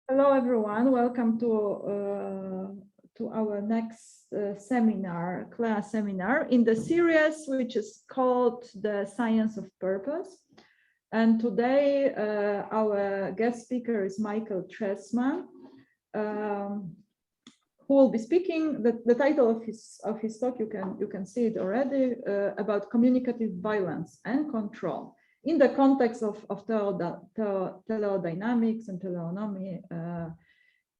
Hello, everyone. Welcome to our next class seminar in the series, which is called The Science of Purpose. And today, our guest speaker is Michael Trestman, who will be speaking. The title of his talk, you can see it already, about communicative violence and control in the context of teleodynamics and teleonomy,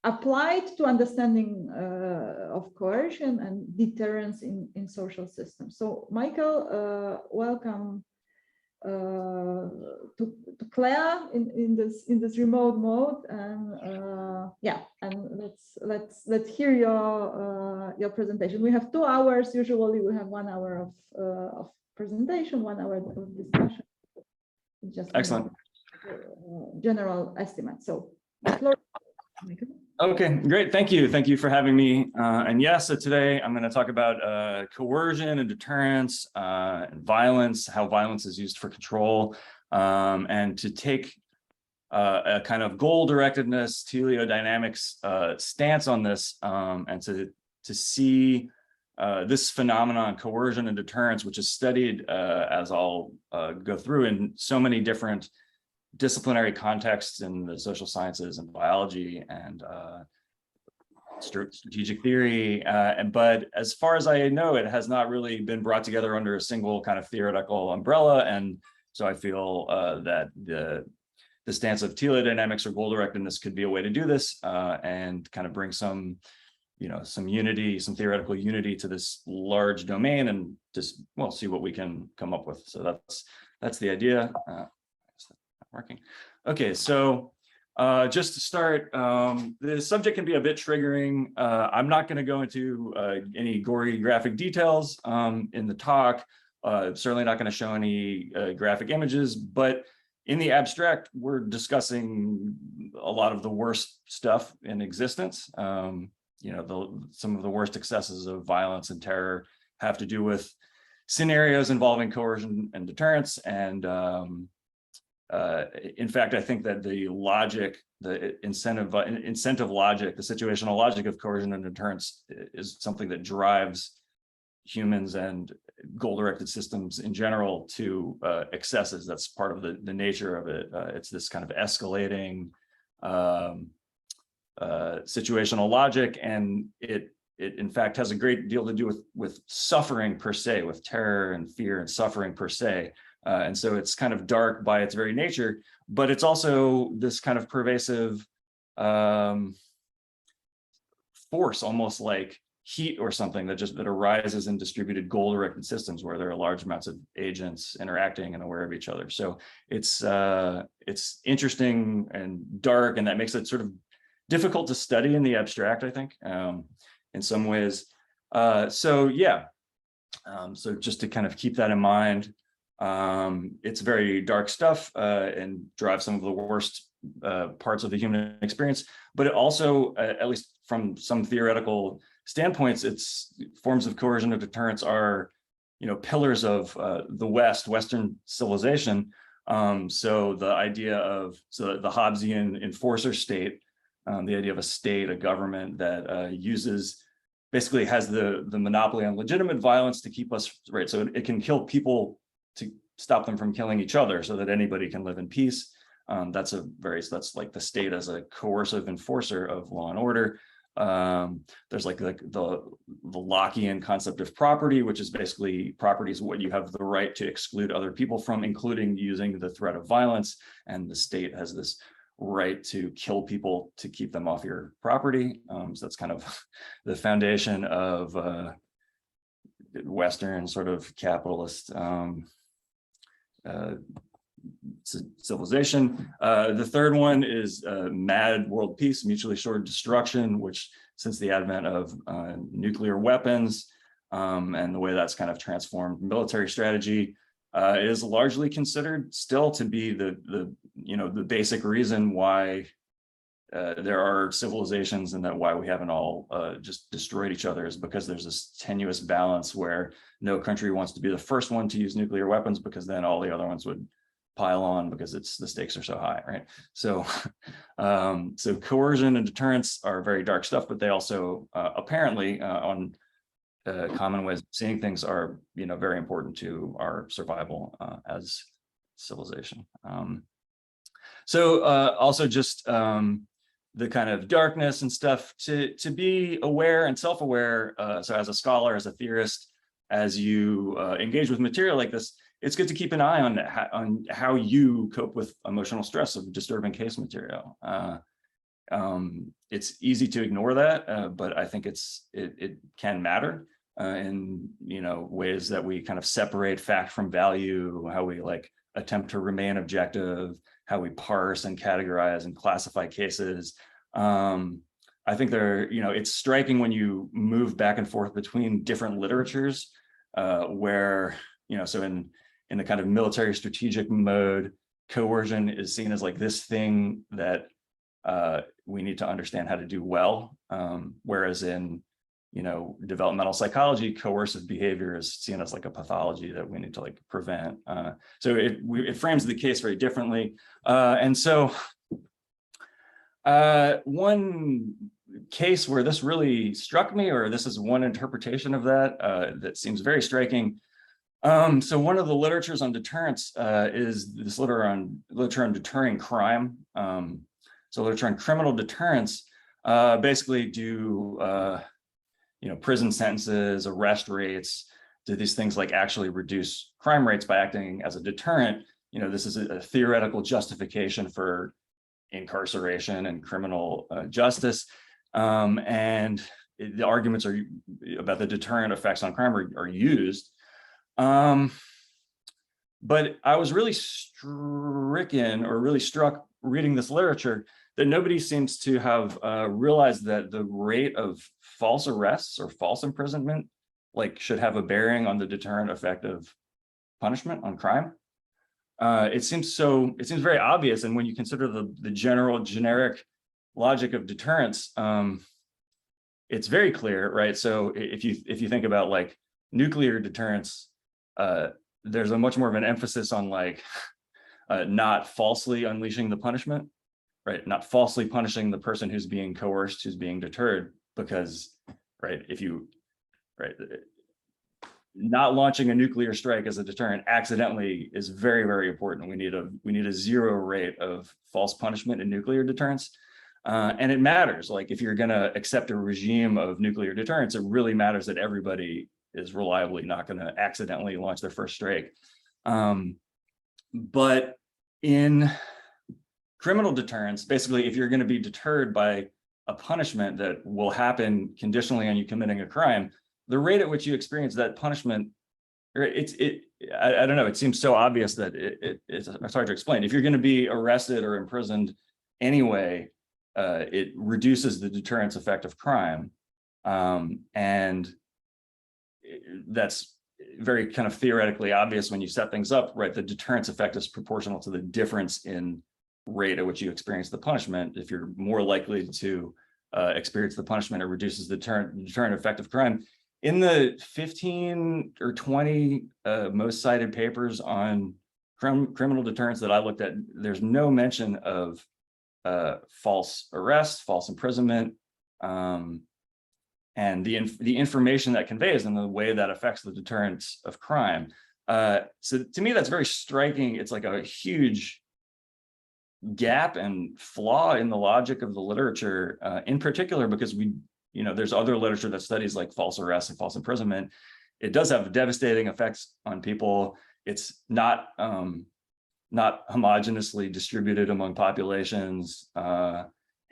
applied to understanding of coercion and deterrence in social systems. So, Michael, welcome to Claire in this remote mode, and and let's hear your presentation. We have 2 hours. Usually, we have 1 hour of presentation, 1 hour of discussion. Just excellent general estimate. So, okay, great. Thank you for having me. And yes, so today I'm going to talk about coercion and deterrence, and violence, how violence is used for control, and to take a kind of goal-directedness, teleodynamics stance on this, and to see this phenomenon, coercion and deterrence, which is studied, as I'll go through, in so many different disciplinary contexts in the social sciences and biology and strategic theory. But as far as I know, it has not really been brought together under a single kind of theoretical umbrella. And so I feel that the stance of teleodynamics or goal-directedness could be a way to do this, and kind of bring some unity, some theoretical unity to this large domain, and just, well, see what we can come up with. So that's the idea. Working. Okay, so just to start, the subject can be a bit triggering. I'm not going to go into any gory graphic details in the talk. Certainly not going to show any graphic images, but in the abstract, we're discussing a lot of the worst stuff in existence. Some of the worst excesses of violence and terror have to do with scenarios involving coercion and deterrence. And in fact, I think that the logic, the incentive logic, the situational logic of coercion and deterrence is something that drives humans and goal-directed systems in general to excesses. That's part of the nature of it. It's this kind of escalating situational logic, and it in fact has a great deal to do with suffering per se, with terror and fear and suffering per se. And so it's kind of dark by its very nature, but it's also this kind of pervasive force, almost like heat or something, that arises in distributed goal-directed systems where there are large amounts of agents interacting and aware of each other. So it's interesting and dark, and that makes it sort of difficult to study in the abstract, I think, in some ways. So just to kind of keep that in mind, it's very dark stuff, and drives some of the worst parts of the human experience. But it also, at least from some theoretical standpoints, its forms of coercion and deterrence are, pillars of the Western civilization. So the idea of the Hobbesian enforcer state, the idea of a state, a government that basically has the monopoly on legitimate violence to keep us right. So it can kill people to stop them from killing each other, so that anybody can live in peace. That's like the state as a coercive enforcer of law and order. There's like the Lockean concept of property, which is basically property is what you have the right to exclude other people from, including using the threat of violence. And the state has this right to kill people to keep them off your property. So that's kind of the foundation of Western sort of capitalist civilization. The third one is mad world peace, mutually assured destruction, which since the advent of nuclear weapons and the way that's kind of transformed military strategy, is largely considered still to be the basic reason why there are civilizations, and that why we haven't all just destroyed each other is because there's this tenuous balance where no country wants to be the first one to use nuclear weapons, because then all the other ones would pile on because the stakes are so high, right? So, so coercion and deterrence are very dark stuff, but they also apparently on common ways of seeing things are, very important to our survival as civilization. So also just the kind of darkness and stuff to be aware and self-aware. So as a scholar, as a theorist, as you engage with material like this, it's good to keep an eye on how you cope with emotional stress of disturbing case material. It's easy to ignore that, but I think it can matter in ways that we kind of separate fact from value, how we attempt to remain objective, how we parse and categorize and classify cases. I think it's striking when you move back and forth between different literatures, where so in the kind of military strategic mode, coercion is seen as this thing that we need to understand how to do well, whereas in developmental psychology, coercive behavior is seen as a pathology that we need to prevent. So it frames the case very differently. And so one case where this really struck me, or this is one interpretation of that that seems very striking. So one of the literatures on deterrence is this literature on deterring crime. So literature on criminal deterrence basically do prison sentences, arrest rates, do these things actually reduce crime rates by acting as a deterrent. This is a theoretical justification for incarceration and criminal justice. And the arguments about the deterrent effects on crime are used. But I was really struck reading this literature that nobody seems to have realized that the rate of false arrests or false imprisonment should have a bearing on the deterrent effect of punishment on crime. It seems very obvious, and when you consider the generic logic of deterrence, it's very clear, right? So if you think about nuclear deterrence, there's a much more of an emphasis on not falsely unleashing the punishment, right? Not falsely punishing the person who's being coerced, who's being deterred, because, right, not launching a nuclear strike as a deterrent accidentally is very, very important. We need a zero rate of false punishment in nuclear deterrence. And it matters. If you're going to accept a regime of nuclear deterrence, it really matters that everybody is reliably not going to accidentally launch their first strike. But in criminal deterrence, basically, if you're going to be deterred by a punishment that will happen conditionally on you committing a crime, the rate at which you experience that punishment, I don't know, it seems so obvious that it's hard to explain. If you're going to be arrested or imprisoned anyway, it reduces the deterrence effect of crime. And that's very kind of theoretically obvious when you set things up, right? The deterrence effect is proportional to the difference in rate at which you experience the punishment. If you're more likely to experience the punishment, it reduces the deterrent effect of crime. In the 15 or 20 most cited papers on criminal deterrence that I looked at, there's no mention of false arrest, false imprisonment, and the information that conveys and the way that affects the deterrence of crime. So to me, that's very striking. It's a huge gap and flaw in the logic of the literature, in particular, because there's other literature that studies false arrest and false imprisonment. It does have devastating effects on people. It's not homogeneously distributed among populations.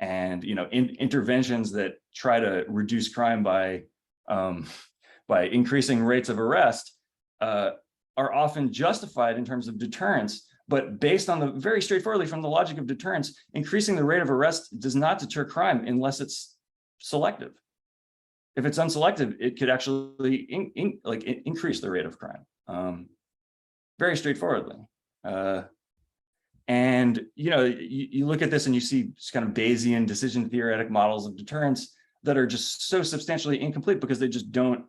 And interventions that try to reduce crime by increasing rates of arrest are often justified in terms of deterrence, but based on very straightforwardly from the logic of deterrence, increasing the rate of arrest does not deter crime unless it's selective. If it's unselective, it could actually increase the rate of crime, very straightforwardly. And you look at this and you see just kind of Bayesian decision theoretic models of deterrence that are just so substantially incomplete because they don't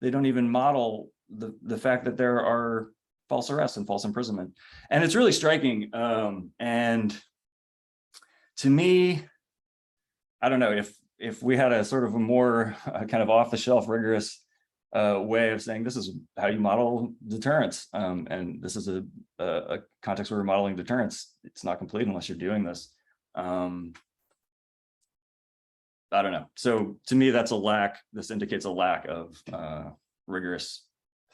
even model the fact that there are false arrest and false imprisonment. And it's really striking. And to me, I don't know, if we had a sort of a more kind of off-the-shelf, rigorous way of saying this is how you model deterrence, and this is a context where we're modeling deterrence, it's not complete unless you're doing this. I don't know. So to me, that's a lack. This indicates a lack of rigorous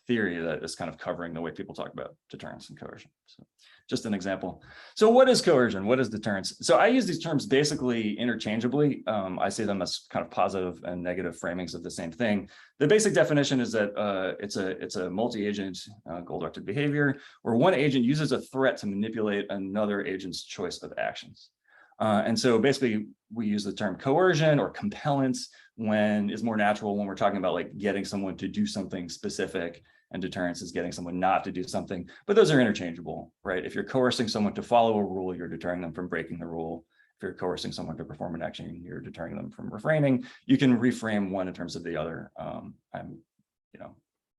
theory that is kind of covering the way people talk about deterrence and coercion. So just an example. So what is coercion? What is deterrence? So I use these terms basically interchangeably. I see them as kind of positive and negative framings of the same thing. The basic definition is that it's a multi-agent goal-directed behavior where one agent uses a threat to manipulate another agent's choice of actions. And so basically we use the term coercion or compellence when is more natural when we're talking about like getting someone to do something specific, and deterrence is getting someone not to do something, but those are interchangeable, right? If you're coercing someone to follow a rule, you're deterring them from breaking the rule. If you're coercing someone to perform an action, you're deterring them from refraining. You can reframe one in terms of the other.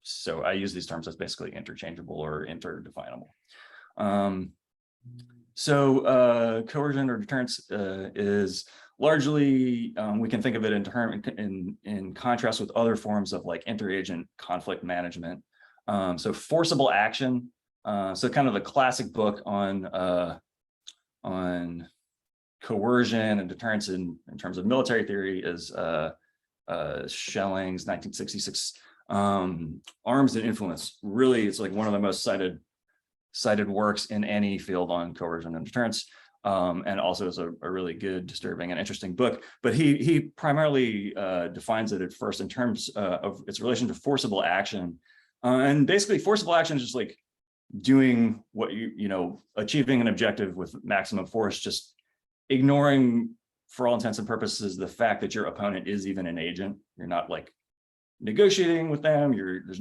So I use these terms as basically interchangeable or interdefinable. So coercion or deterrence is largely, we can think of it in contrast with other forms of like interagent conflict management. So forcible action. So kind of the classic book on coercion and deterrence in terms of military theory is Schelling's 1966 Arms and Influence. Really, it's like one of the most cited works in any field on coercion and deterrence. And also is a really good, disturbing, and interesting book. But he primarily defines it at first in terms of its relation to forcible action. And basically, forcible action is just like doing what achieving an objective with maximum force, just ignoring, for all intents and purposes, the fact that your opponent is even an agent. You're not like negotiating with them. There's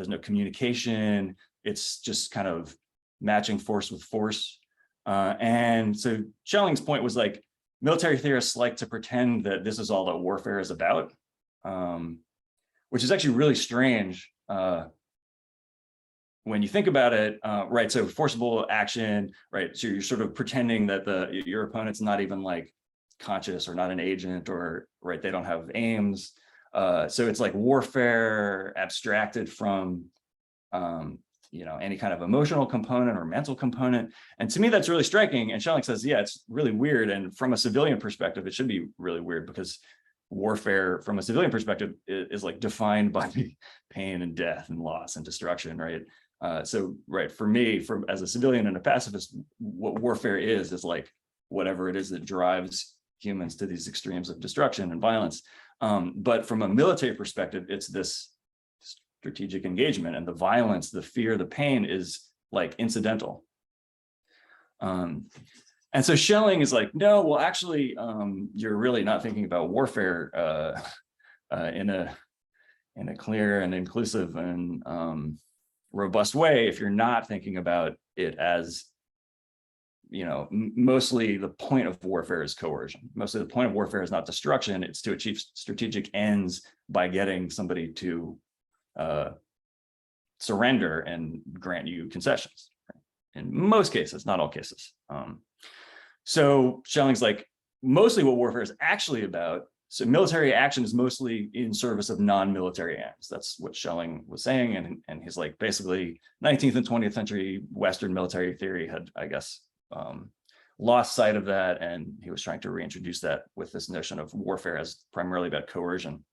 no communication. It's just kind of matching force with force. And so Schelling's point was like, military theorists like to pretend that this is all that warfare is about, which is actually really strange when you think about it, right? So forcible action, right? So you're sort of pretending that your opponent's not even like conscious or not an agent, or right, they don't have aims. So it's like warfare abstracted from any kind of emotional component or mental component. And to me, that's really striking. And Schelling says, yeah, it's really weird. And from a civilian perspective, it should be really weird because warfare from a civilian perspective is like defined by pain and death and loss and destruction, right? So, right, for me, as a civilian and a pacifist, what warfare is like whatever it is that drives humans to these extremes of destruction and violence. But from a military perspective, it's this strategic engagement, and the violence, the fear, the pain is like incidental. And so Schelling is like, no, well, actually, you're really not thinking about warfare in a clear and inclusive and robust way if you're not thinking about it as, mostly the point of warfare is coercion. Mostly the point of warfare is not destruction. It's to achieve strategic ends by getting somebody to surrender and grant you concessions. In most cases, not all cases. So Schelling's like, mostly what warfare is actually about. So military action is mostly in service of non-military ends. That's what Schelling was saying. And he's like, basically 19th and 20th century Western military theory had, I guess, lost sight of that. And he was trying to reintroduce that with this notion of warfare as primarily about coercion.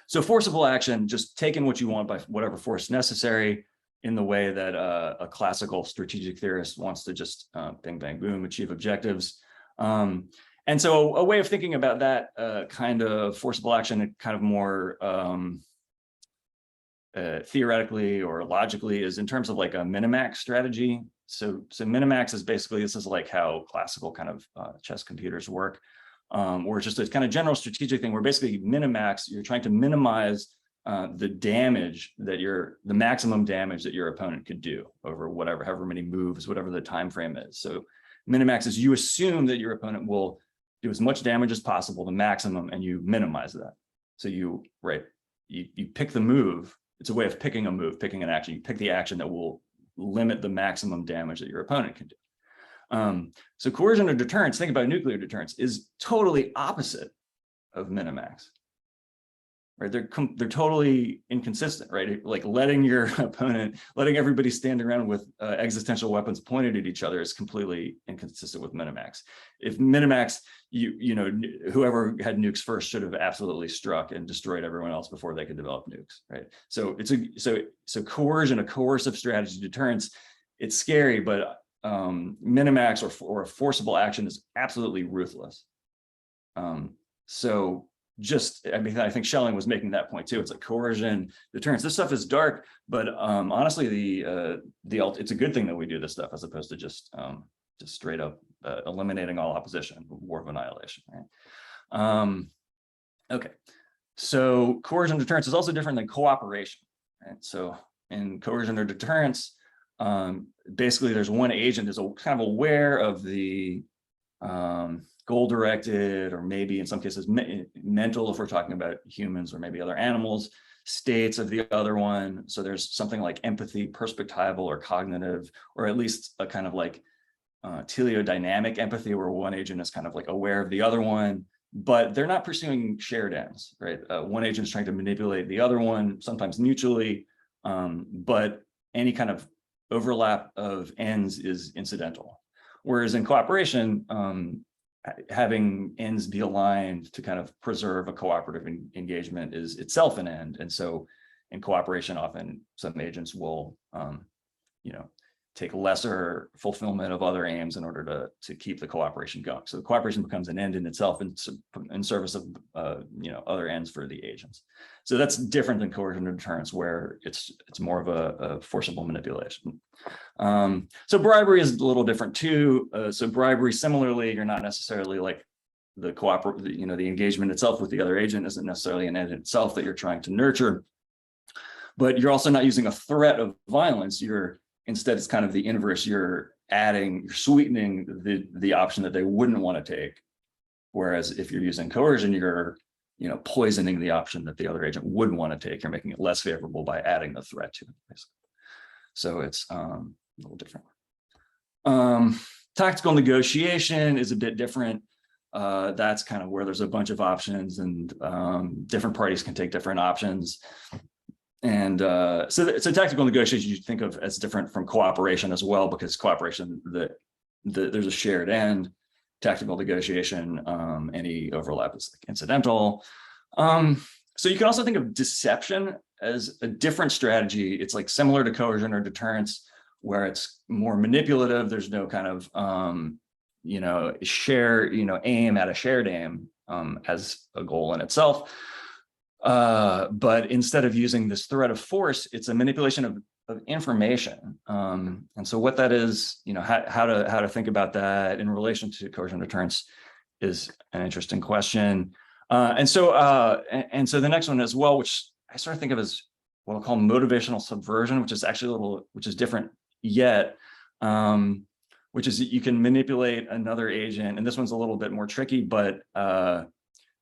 So forcible action, just taking what you want by whatever force necessary, in the way that a classical strategic theorist wants to just bing, bang, boom, achieve objectives. And so a way of thinking about that kind of forcible action, kind of more theoretically or logically, is in terms of like a Minimax strategy. So Minimax is basically, this is like how classical kind of chess computers work, where it's just a kind of general strategic thing where basically Minimax, you're trying to minimize the damage that the maximum damage that your opponent could do over however many moves, whatever the time frame is. So Minimax is you assume that your opponent will do as much damage as possible, the maximum, and you minimize that. So you pick the move it's a way of picking a move, picking an action. You pick the action that will limit the maximum damage that your opponent can do. So coercion or deterrence, think about nuclear deterrence, is totally opposite of Minimax. Right, they're totally inconsistent, right? Like letting your opponent, letting everybody stand around with existential weapons pointed at each other is completely inconsistent with Minimax. If Minimax, you know, whoever had nukes first should have absolutely struck and destroyed everyone else before they could develop nukes, right? So it's so coercion, a coercive strategy, deterrence, it's scary, but Minimax or a forcible action is absolutely ruthless. So just, I mean, I think Schelling was making that point too. It's like coercion, deterrence. This stuff is dark, but honestly, it's a good thing that we do this stuff as opposed to just straight up eliminating all opposition, war of annihilation. Right? Okay, so coercion deterrence is also different than cooperation. Right? So in coercion or deterrence, basically there's one agent is kind of aware of the goal-directed, or maybe in some cases mental, if we're talking about humans or maybe other animals, states of the other one. So there's something like empathy, perspectival or cognitive, or at least a kind of like teleodynamic empathy, where one agent is kind of like aware of the other one, but they're not pursuing shared ends, right? One agent is trying to manipulate the other one, sometimes mutually, but any kind of overlap of ends is incidental. Whereas in cooperation, having ends be aligned to kind of preserve a cooperative engagement is itself an end. And so in cooperation, often some agents will, you know, take lesser fulfillment of other aims in order to keep the cooperation going. So the cooperation becomes an end in itself in service of, you know, other ends for the agents. So that's different than coercion or deterrence, where it's more of a forcible manipulation. So bribery is a little different too. So bribery, similarly, you're not necessarily like the engagement itself with the other agent isn't necessarily an end in itself that you're trying to nurture, but you're also not using a threat of violence. Instead, it's kind of the inverse. You're sweetening the option that they wouldn't want to take. Whereas if you're using coercion, you're, you know, poisoning the option that the other agent wouldn't want to take. You're making it less favorable by adding the threat to it, basically. So it's a little different. Tactical negotiation is a bit different. That's kind of where there's a bunch of options and different parties can take different options. And so tactical negotiation you think of as different from cooperation as well, because cooperation, there's a shared end. Tactical negotiation, any overlap is like incidental. So you can also think of deception as a different strategy. It's like similar to coercion or deterrence, where it's more manipulative. There's no kind of you know, aim at a shared aim as a goal in itself. But instead of using this threat of force, it's a manipulation of information. And so what that is, you know, how to think about that in relation to coercion deterrence is an interesting question. And so the next one as well, which I sort of think of as what I'll call motivational subversion, which is actually which is different yet, which is you can manipulate another agent. And this one's a little bit more tricky, but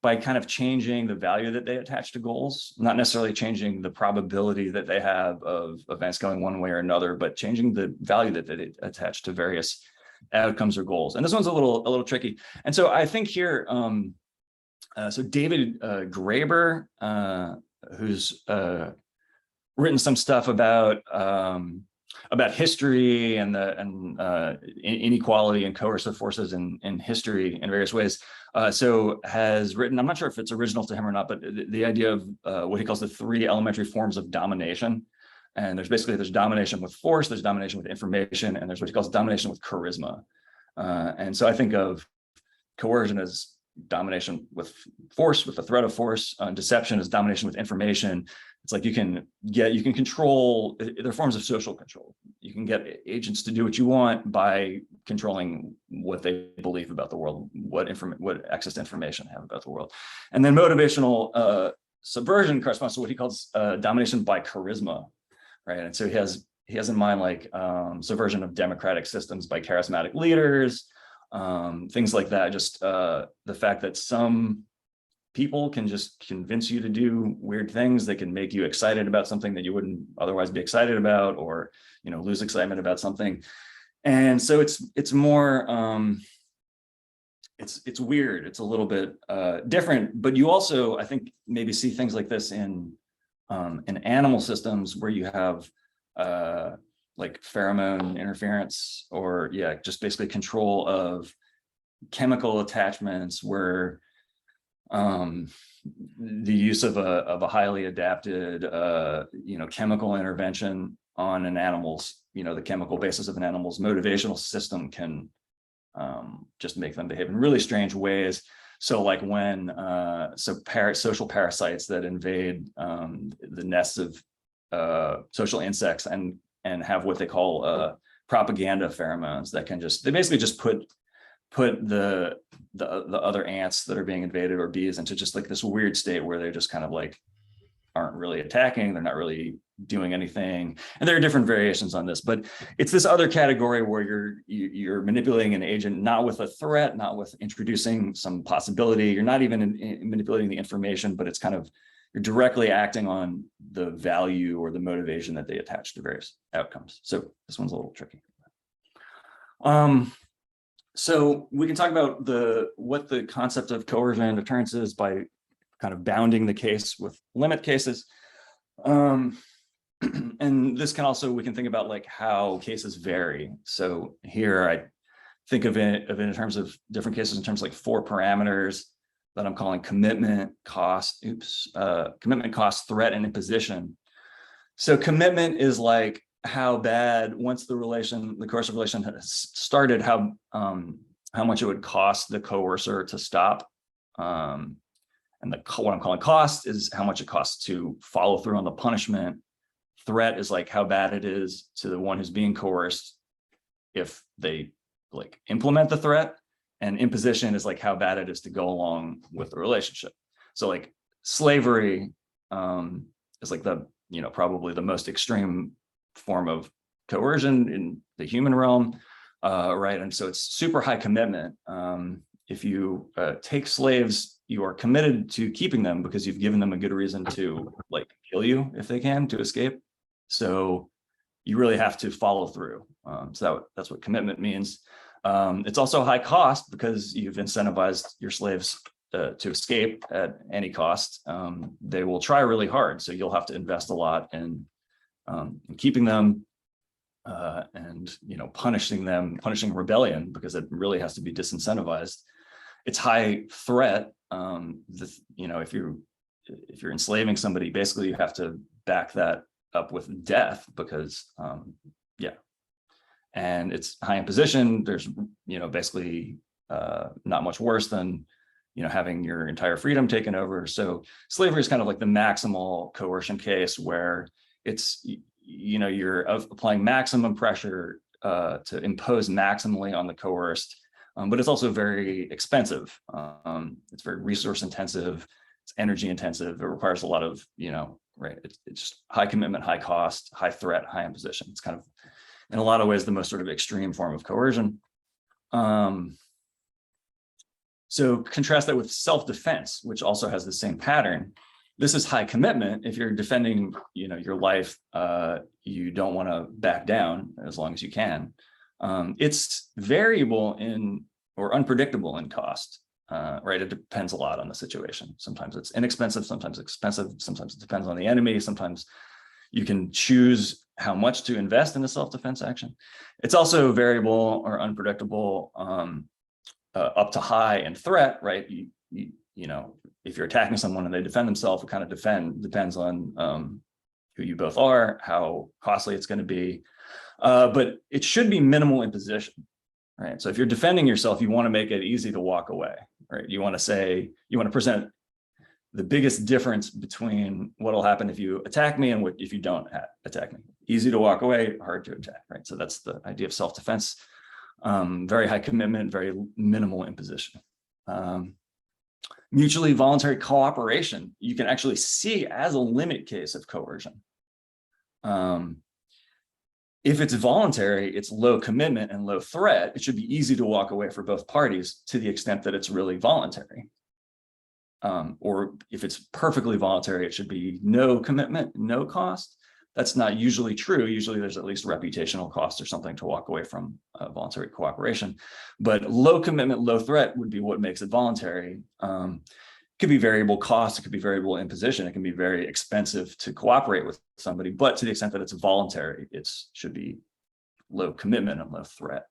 by kind of changing the value that they attach to goals, not necessarily changing the probability that they have of events going one way or another, but changing the value that they attach to various outcomes or goals. And this one's a little tricky. And so I think here, so David Graeber, who's written some stuff about history and inequality and coercive forces in history in various ways. So has written, I'm not sure if it's original to him or not, but the idea of what he calls the 3 elementary forms of domination. And there's domination with force, there's domination with information, and there's what he calls domination with charisma. And so I think of coercion as domination with force, with the threat of force. Deception is domination with information. It's like you can control, they're forms of social control. You can get agents to do what you want by controlling what they believe about the world, what access to information they have about the world. And then motivational subversion corresponds to what he calls domination by charisma, right? And so he has in mind like subversion of democratic systems by charismatic leaders, things like that. Just the fact that some people can just convince you to do weird things. They can make you excited about something that you wouldn't otherwise be excited about, or, you know, lose excitement about something. And so it's more, it's weird. It's a little bit different, but you also, I think, maybe see things like this in animal systems where you have like pheromone interference, or just basically control of chemical attachments, where the use of a highly adapted chemical intervention on an animal's, the chemical basis of an animal's motivational system can just make them behave in really strange ways. So like when social parasites that invade the nests of social insects and have what they call propaganda pheromones that can they basically just put the other ants that are being invaded, or bees, into just like this weird state where they're just kind of like aren't really attacking, they're not really doing anything. And there are different variations on this, but it's this other category where you're manipulating an agent not with a threat, not with introducing some possibility, you're not even manipulating the information, but it's kind of, you're directly acting on the value or the motivation that they attach to various outcomes. So this one's a little tricky. So we can talk about what the concept of coercion deterrence is by kind of bounding the case with limit cases. And this can also, we can think about like how cases vary. So here I think of it in terms of different cases, in terms of like 4 parameters that I'm calling commitment, cost, commitment, cost, threat, and imposition. So commitment is like how bad, once the coercive relation has started, how much it would cost the coercer to stop. And what I'm calling cost is how much it costs to follow through on the punishment. Threat is like how bad it is to the one who's being coerced if they like implement the threat. And imposition is like how bad it is to go along with the relationship. So like slavery is like the, probably the most extreme form of coercion in the human realm, right? And so it's super high commitment. If you take slaves, you are committed to keeping them because you've given them a good reason to like kill you if they can, to escape. So you really have to follow through. So that's what commitment means. It's also high cost because you've incentivized your slaves to escape at any cost. They will try really hard, so you'll have to invest a lot in keeping them and punishing rebellion, because it really has to be disincentivized. It's high threat. If you're enslaving somebody, basically you have to back that up with death, because and it's high imposition. There's basically not much worse than having your entire freedom taken over. So slavery is kind of like the maximal coercion case, where it's you're applying maximum pressure to impose maximally on the coerced, but it's also very expensive. It's very resource intensive, it's energy intensive, it requires a lot of right, it's just high commitment, high cost, high threat, high imposition. It's kind of, in a lot of ways, the most sort of extreme form of coercion. So contrast that with self-defense, which also has the same pattern. This is high commitment. If you're defending, your life, you don't want to back down as long as you can. It's variable or unpredictable in cost, right? It depends a lot on the situation. Sometimes it's inexpensive, sometimes expensive, sometimes it depends on the enemy. Sometimes you can choose how much to invest in a self-defense action. It's also variable or unpredictable up to high in threat, right? If you're attacking someone and they defend themselves, it kind of depends on who you both are, how costly it's going to be. But it should be minimal imposition, right? So if you're defending yourself, you want to make it easy to walk away, right? You want to present the biggest difference between what will happen if you attack me and what if you don't attack me. Easy to walk away, hard to attack, right? So that's the idea of self-defense. Very high commitment, very minimal imposition. Mutually voluntary cooperation, you can actually see as a limit case of coercion. If it's voluntary, it's low commitment and low threat. It should be easy to walk away for both parties to the extent that it's really voluntary. or if it's perfectly voluntary, it should be no commitment, no cost. That's not usually true. Usually there's at least reputational cost or something to walk away from voluntary cooperation. But low commitment, low threat would be what makes it voluntary. It could be variable cost, it could be variable imposition, it can be very expensive to cooperate with somebody, but to the extent that it's voluntary, it should be low commitment and low threat.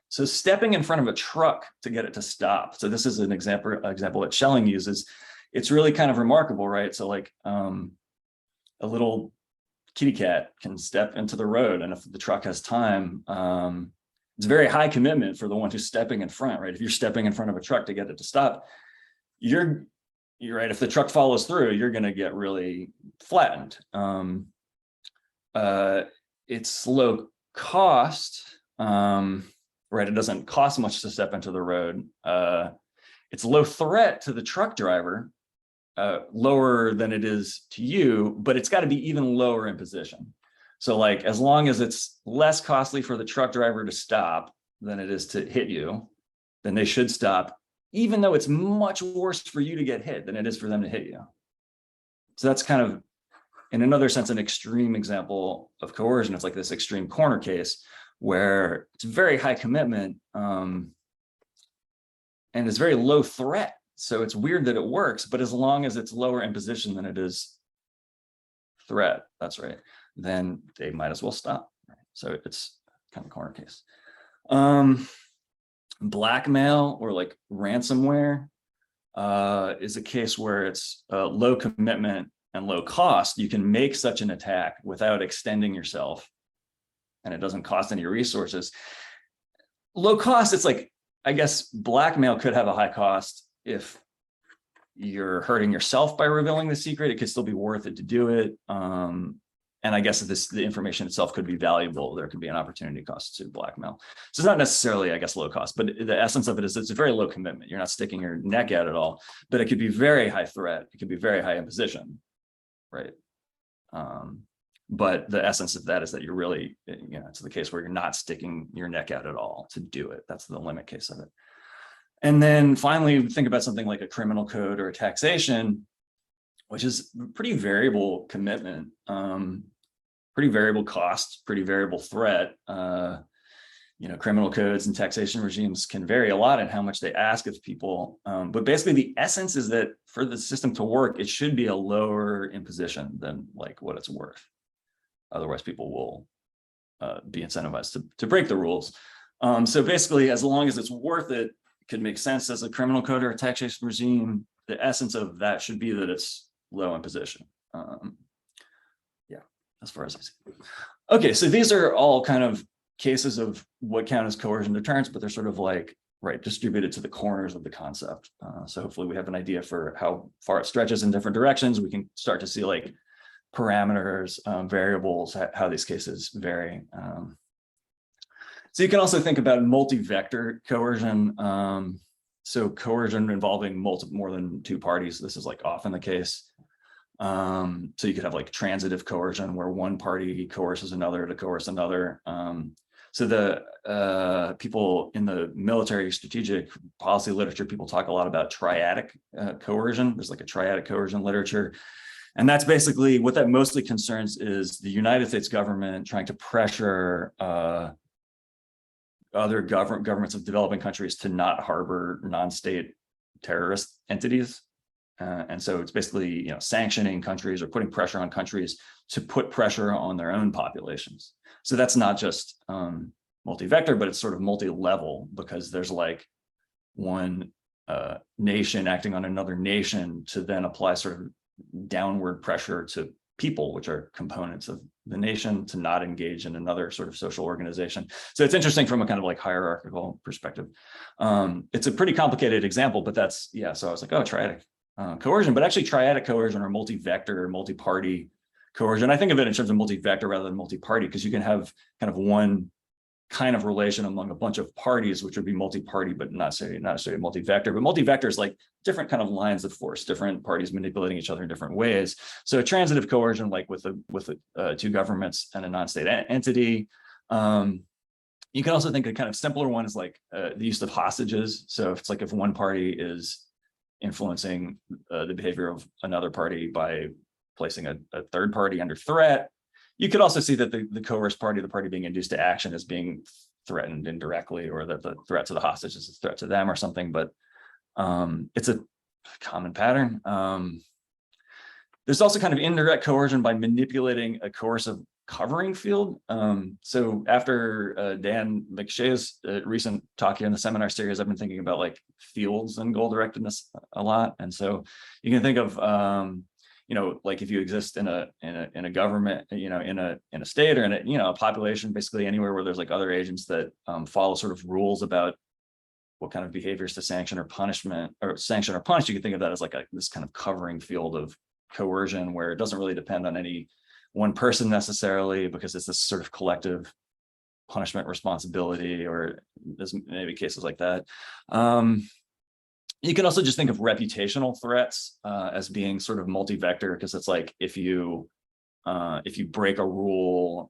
So stepping in front of a truck to get it to stop. So this is an example that Schelling uses. It's really kind of remarkable, right? So like a little kitty cat can step into the road, and if the truck has time, it's very high commitment for the one who's stepping in front, right? If you're stepping in front of a truck to get it to stop, you're right. If the truck follows through, you're going to get really flattened. It's low cost, right? It doesn't cost much to step into the road. It's low threat to the truck driver, lower than it is to you, but it's got to be even lower in position. So like, as long as it's less costly for the truck driver to stop than it is to hit you, then they should stop, even though it's much worse for you to get hit than it is for them to hit you. So that's kind of, in another sense, an extreme example of coercion. It's like this extreme corner case where it's very high commitment, and it's very low threat. So it's weird that it works, but as long as it's lower in position than it is threat, that's right, then they might as well stop. So it's kind of a corner case. Blackmail or like ransomware is a case where it's low commitment and low cost. You can make such an attack without extending yourself, and it doesn't cost any resources. Low cost, it's like, I guess blackmail could have a high cost if you're hurting yourself by revealing the secret. It could still be worth it to do it. And I guess the information itself could be valuable. There could be an opportunity cost to blackmail. So it's not necessarily, I guess, low cost, but the essence of it is it's a very low commitment. You're not sticking your neck out at all, but it could be very high threat. It could be very high imposition, right? But the essence of that is that you're really, it's the case where you're not sticking your neck out at all to do it. That's the limit case of it. And then finally, think about something like a criminal code or a taxation, which is pretty variable commitment, pretty variable cost, pretty variable threat. Criminal codes and taxation regimes can vary a lot in how much they ask of people. But basically the essence is that for the system to work, it should be a lower imposition than like what it's worth. Otherwise people will be incentivized to break the rules. So basically, as long as it's worth it, it could make sense as a criminal code or a taxation regime. The essence of that should be that it's low imposition. Yeah, as far as I see. Okay, so these are all kind of cases of what count as coercion deterrence, but they're sort of like, right, distributed to the corners of the concept. So hopefully we have an idea for how far it stretches in different directions. We can start to see like parameters, variables, how these cases vary. So you can also think about multi-vector coercion. So coercion involving more than two parties. This is like often the case. So you could have like transitive coercion where one party coerces another to coerce another. So the people in the military strategic policy literature, people talk a lot about triadic coercion. There's like a triadic coercion literature. And that's basically what that mostly concerns is the United States government trying to pressure other governments of developing countries to not harbor non-state terrorist entities. And so it's basically, sanctioning countries or putting pressure on countries to put pressure on their own populations. So that's not just multi-vector, but it's sort of multi-level, because there's like one nation acting on another nation to then apply sort of downward pressure to people, which are components of the nation, to not engage in another sort of social organization. So it's interesting from a kind of like hierarchical perspective. It's a pretty complicated example, but that's, so I was like, oh, triadic coercion, but actually triadic coercion or multi-vector or multi-party coercion. I think of it in terms of multi-vector rather than multi-party, because you can have kind of one kind of relation among a bunch of parties, which would be multi-party, but not necessarily multi-vector. But multi-vector is like different kind of lines of force, different parties manipulating each other in different ways. So a transitive coercion, like with two governments and a non-state entity. You can also think a kind of simpler one is like the use of hostages. So if it's like if one party is influencing the behavior of another party by placing a third party under threat. You could also see that the coerced party, the party being induced to action, is being threatened indirectly, or that the threat to the hostage is a threat to them or something, but it's a common pattern. There's also kind of indirect coercion by manipulating a coercive covering field. So after Dan McShay's recent talk here in the seminar series, I've been thinking about like fields and goal directedness a lot. And so you can think of, like if you exist in a government, in a state or in a population, basically anywhere where there's like other agents that follow sort of rules about what kind of behaviors to sanction or punish, you can think of that as like this kind of covering field of coercion, where it doesn't really depend on any one person necessarily, because it's this sort of collective punishment responsibility, or there's maybe cases like that. You can also just think of reputational threats as being sort of multi-vector, because it's like if you break a rule,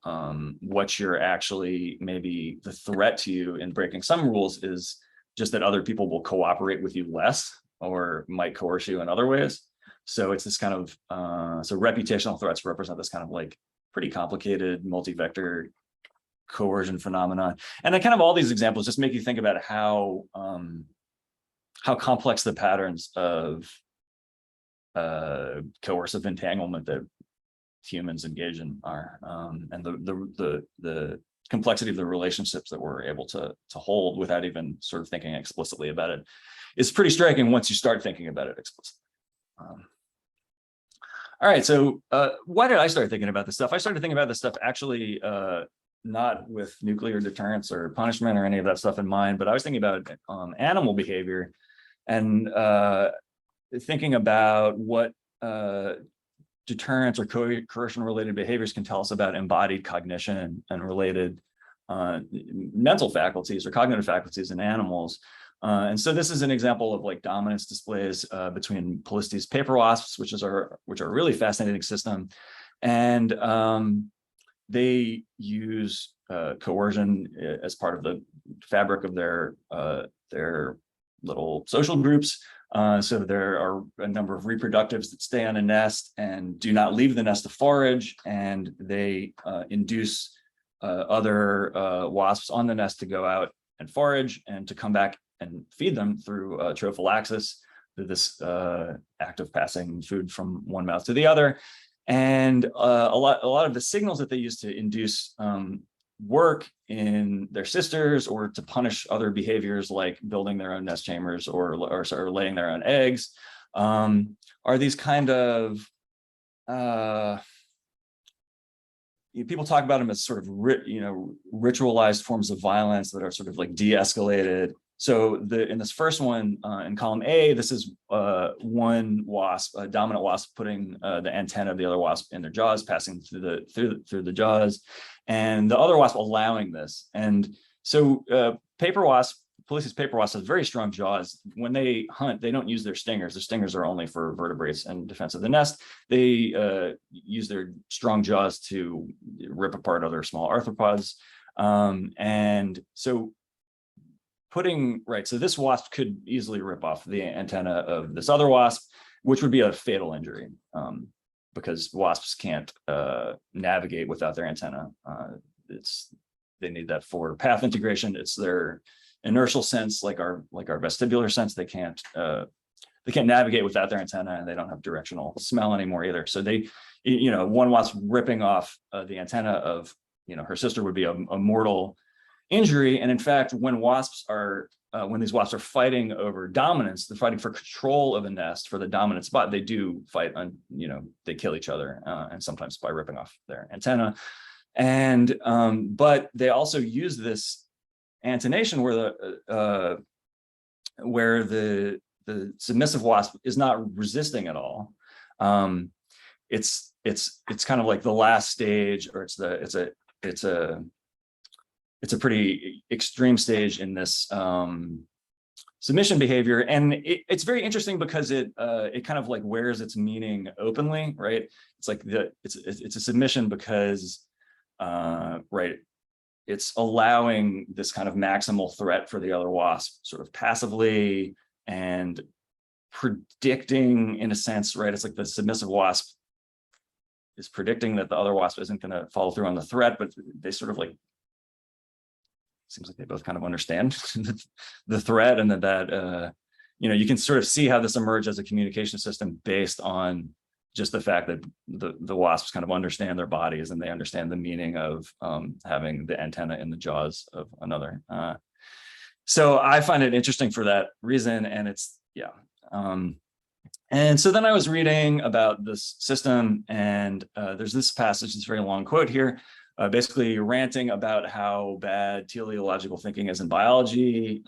what you're actually, maybe the threat to you in breaking some rules is just that other people will cooperate with you less or might coerce you in other ways. So it's this kind of, so reputational threats represent this kind of like pretty complicated multi-vector coercion phenomenon. And then kind of all these examples just make you think about how complex the patterns of coercive entanglement that humans engage in are, and the complexity of the relationships that we're able to hold without even sort of thinking explicitly about it is pretty striking once you start thinking about it explicitly. All right, so why did I start thinking about this stuff? I started thinking about this stuff actually not with nuclear deterrence or punishment or any of that stuff in mind, but I was thinking about animal behavior and thinking about what deterrence or coercion-related behaviors can tell us about embodied cognition and related mental faculties or cognitive faculties in animals. And so this is an example of like dominance displays between Polistes paper wasps, which are a really fascinating system, and they use coercion as part of the fabric of their little social groups. So there are a number of reproductives that stay on a nest and do not leave the nest to forage, and they induce other wasps on the nest to go out and forage and to come back and feed them through trophallaxis, through this act of passing food from one mouth to the other. And a lot of the signals that they use to induce work in their sisters or to punish other behaviors like building their own nest chambers or laying their own eggs are these kind of people talk about them as sort of ritualized forms of violence that are sort of like de-escalated. So in this first one, in column A, this is one wasp, a dominant wasp, putting the antenna of the other wasp in their jaws, passing through the jaws, and the other wasp allowing this. And so Polistes paper wasp has very strong jaws. When they hunt, they don't use their stingers. Their stingers are only for vertebrates and defense of the nest. They use their strong jaws to rip apart other small arthropods. And so so this wasp could easily rip off the antenna of this other wasp, which would be a fatal injury because wasps can't navigate without their antenna. They need that forward path integration. It's their inertial sense, like our vestibular sense. They can't navigate without their antenna, and they don't have directional smell anymore either. So they, one wasp ripping off the antenna of her sister would be a mortal injury. And in fact, when these wasps are fighting over dominance, they're fighting for control of a nest for the dominant spot. They do fight on, they kill each other, and sometimes by ripping off their antenna. And but they also use this antenation where the submissive wasp is not resisting at all. It's kind of like the last stage, or it's a pretty extreme stage in this submission behavior. And it's very interesting because it kind of like wears its meaning openly, right? It's like it's a submission because it's allowing this kind of maximal threat for the other wasp sort of passively and predicting, in a sense, right? It's like the submissive wasp is predicting that the other wasp isn't going to follow through on the threat, but they sort of like, seems like they both kind of understand the threat, and that you can sort of see how this emerged as a communication system based on just the fact that the wasps kind of understand their bodies, and they understand the meaning of having the antenna in the jaws of another. So I find it interesting for that reason, and it's, yeah. And so then I was reading about this system, and there's this passage, this very long quote here, basically ranting about how bad teleological thinking is in biology.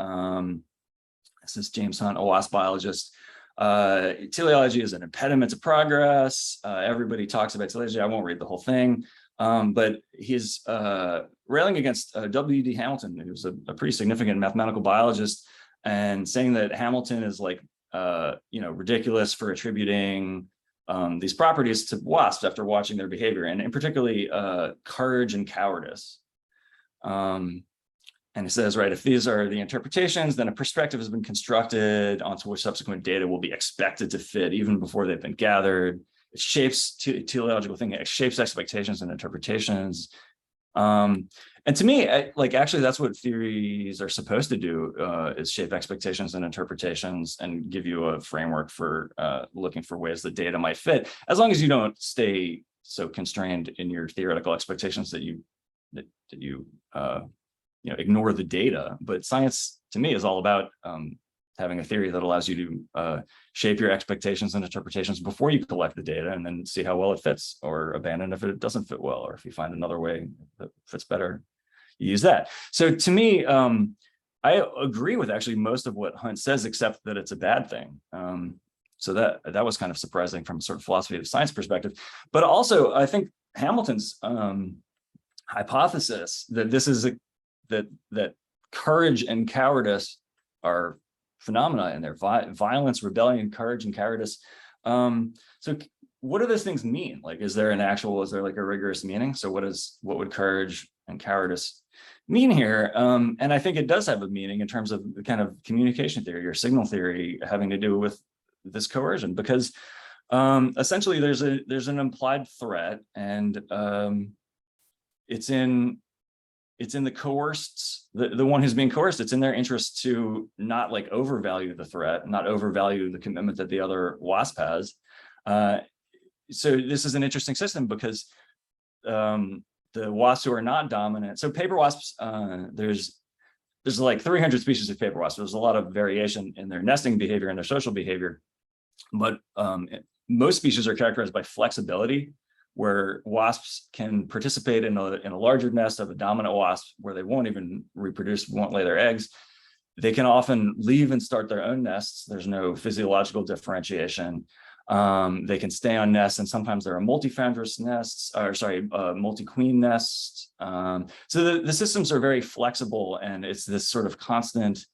This is James Hunt, a wasp biologist. Teleology is an impediment to progress. Everybody talks about teleology. I won't read the whole thing, but he's railing against W.D. Hamilton, who's a pretty significant mathematical biologist, and saying that Hamilton is like, ridiculous for attributing these properties to wasps after watching their behavior, and particularly courage and cowardice. And it says, right, if these are the interpretations, then a perspective has been constructed onto which subsequent data will be expected to fit even before they've been gathered. It shapes teleological thinking, it shapes expectations and interpretations. And to me, actually, that's what theories are supposed to do, is shape expectations and interpretations and give you a framework for looking for ways that data might fit, as long as you don't stay so constrained in your theoretical expectations that you ignore the data. But science, to me, is all about having a theory that allows you to shape your expectations and interpretations before you collect the data, and then see how well it fits, or abandon if it doesn't fit well, or if you find another way that fits better, you use that. So to me, I agree with actually most of what Hunt says, except that it's a bad thing. So that was kind of surprising from a sort of philosophy of science perspective. But also, I think Hamilton's hypothesis that this is that courage and cowardice are phenomena, and their violence, rebellion, courage, and cowardice. So what do those things mean? Like, is there like a rigorous meaning? So what would courage and cowardice mean here? And I think it does have a meaning in terms of the kind of communication theory or signal theory having to do with this coercion, because essentially there's an implied threat, and it's in the coerced, the one who's being coerced, it's in their interest to not like overvalue the threat, not overvalue the commitment that the other wasp has. So this is an interesting system because the wasps who are not dominant, so paper wasps, there's like 300 species of paper wasps. There's a lot of variation in their nesting behavior and their social behavior, but most species are characterized by flexibility, where wasps can participate in a larger nest of a dominant wasp where they won't even reproduce, won't lay their eggs. They can often leave and start their own nests. There's no physiological differentiation. They can stay on nests, and sometimes there are multi-foundress nests, multi-queen nests. So the systems are very flexible, and it's this sort of constant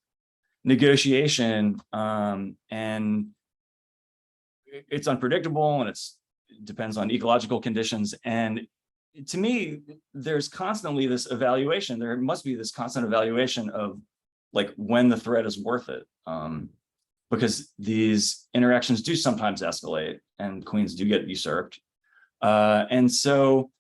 negotiation, and it's unpredictable, and it depends on ecological conditions. And to me, there's constantly this evaluation. There must be this constant evaluation of like when the threat is worth it, because these interactions do sometimes escalate, and queens do get usurped. And so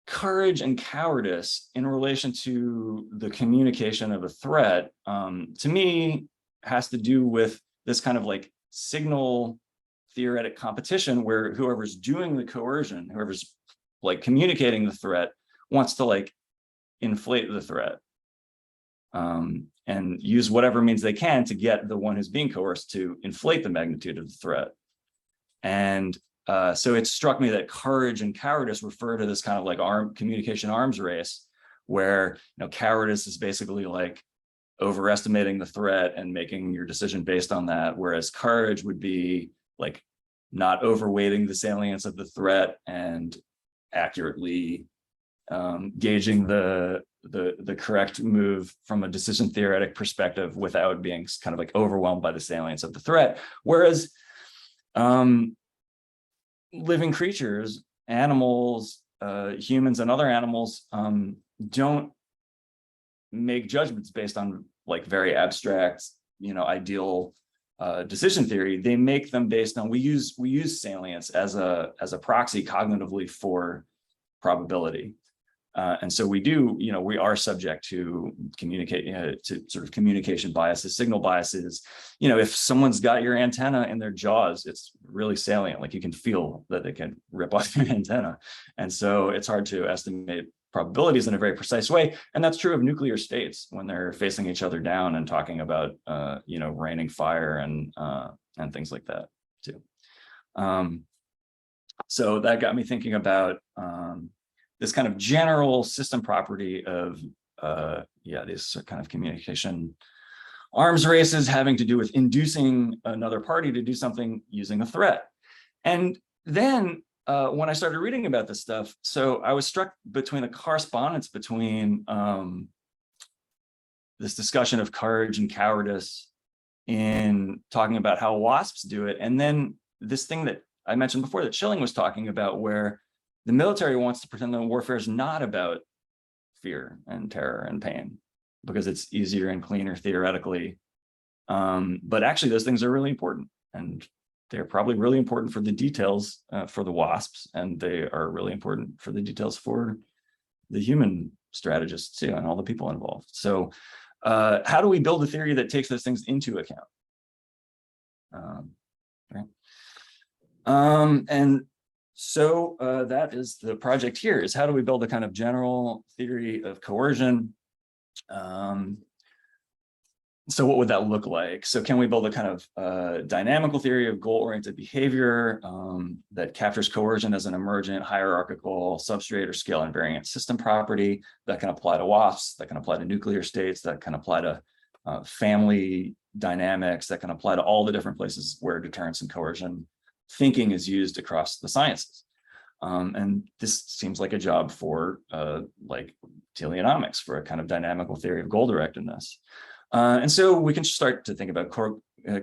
courage and cowardice in relation to the communication of a threat, to me, has to do with this kind of like signal theoretic competition, where whoever's doing the coercion, whoever's like communicating the threat, wants to like inflate the threat, and use whatever means they can to get the one who's being coerced to inflate the magnitude of the threat. And so it struck me that courage and cowardice refer to this kind of like communication arms race, where cowardice is basically like overestimating the threat and making your decision based on that, whereas courage would be like not overweighting the salience of the threat and accurately gauging the correct move from a decision theoretic perspective without being kind of like overwhelmed by the salience of the threat. Whereas living creatures, animals, humans and other animals don't make judgments based on like very abstract, ideal decision theory, they make them based on, we use salience as a proxy cognitively for probability. And so we do, we are subject to to sort of communication biases, signal biases. If someone's got your antenna in their jaws, it's really salient. Like you can feel that they can rip off your antenna. And so it's hard to estimate probabilities in a very precise way. And that's true of nuclear states when they're facing each other down and talking about, raining fire and things like that too. So that got me thinking about this kind of general system property of, these kind of communication arms races having to do with inducing another party to do something using a threat. And then when I started reading about this stuff, so I was struck between the correspondence between this discussion of courage and cowardice in talking about how wasps do it, and then this thing that I mentioned before that Schilling was talking about, where the military wants to pretend that warfare is not about fear and terror and pain because it's easier and cleaner theoretically. But actually, those things are really important, and they're probably really important for the details for the wasps, and they are really important for the details for the human strategists too, and all the people involved. So how do we build a theory that takes those things into account? And so that is the project here, is how do we build a kind of general theory of coercion? So what would that look like? So can we build a kind of dynamical theory of goal-oriented behavior that captures coercion as an emergent, hierarchical, substrate, or scale invariant system property that can apply to wasps, that can apply to nuclear states, that can apply to family dynamics, that can apply to all the different places where deterrence and coercion thinking is used across the sciences? And this seems like a job for like teleodynamics, for a kind of dynamical theory of goal-directedness. And so we can start to think about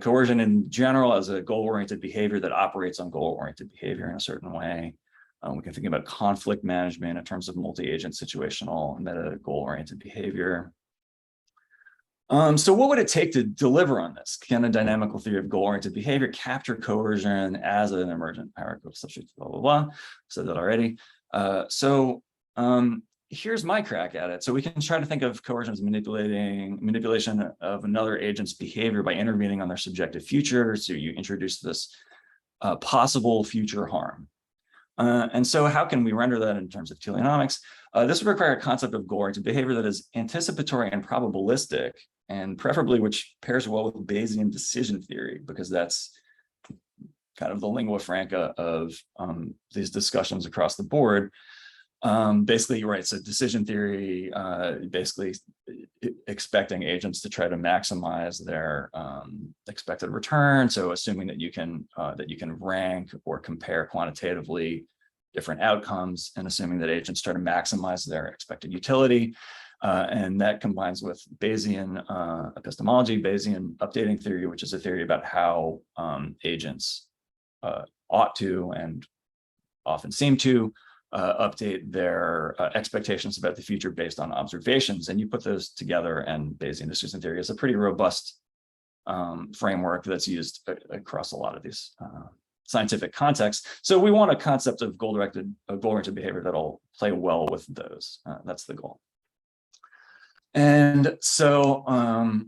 coercion in general as a goal-oriented behavior that operates on goal-oriented behavior in a certain way. We can think about conflict management in terms of multi-agent situational meta goal-oriented behavior. So what would it take to deliver on this? Can a dynamical theory of goal-oriented behavior capture coercion as an emergent hierarchical substrate, blah, blah, blah. Said that already. Here's my crack at it. So we can try to think of coercion as manipulation of another agent's behavior by intervening on their subjective future. So you introduce this possible future harm. And so how can we render that in terms of teleodynamics? This would require a concept of goal-oriented behavior that is anticipatory and probabilistic, and preferably which pairs well with Bayesian decision theory, because that's kind of the lingua franca of these discussions across the board. Basically, right, so decision theory, basically expecting agents to try to maximize their expected return. So assuming that you can rank or compare quantitatively different outcomes, and assuming that agents try to maximize their expected utility. And that combines with Bayesian epistemology, Bayesian updating theory, which is a theory about how agents ought to and often seem to update their expectations about the future based on observations. And you put those together, and Bayesian decision theory is a pretty robust framework that's used across a lot of these scientific contexts. So we want a concept of goal-oriented behavior that'll play well with those. That's the goal. And so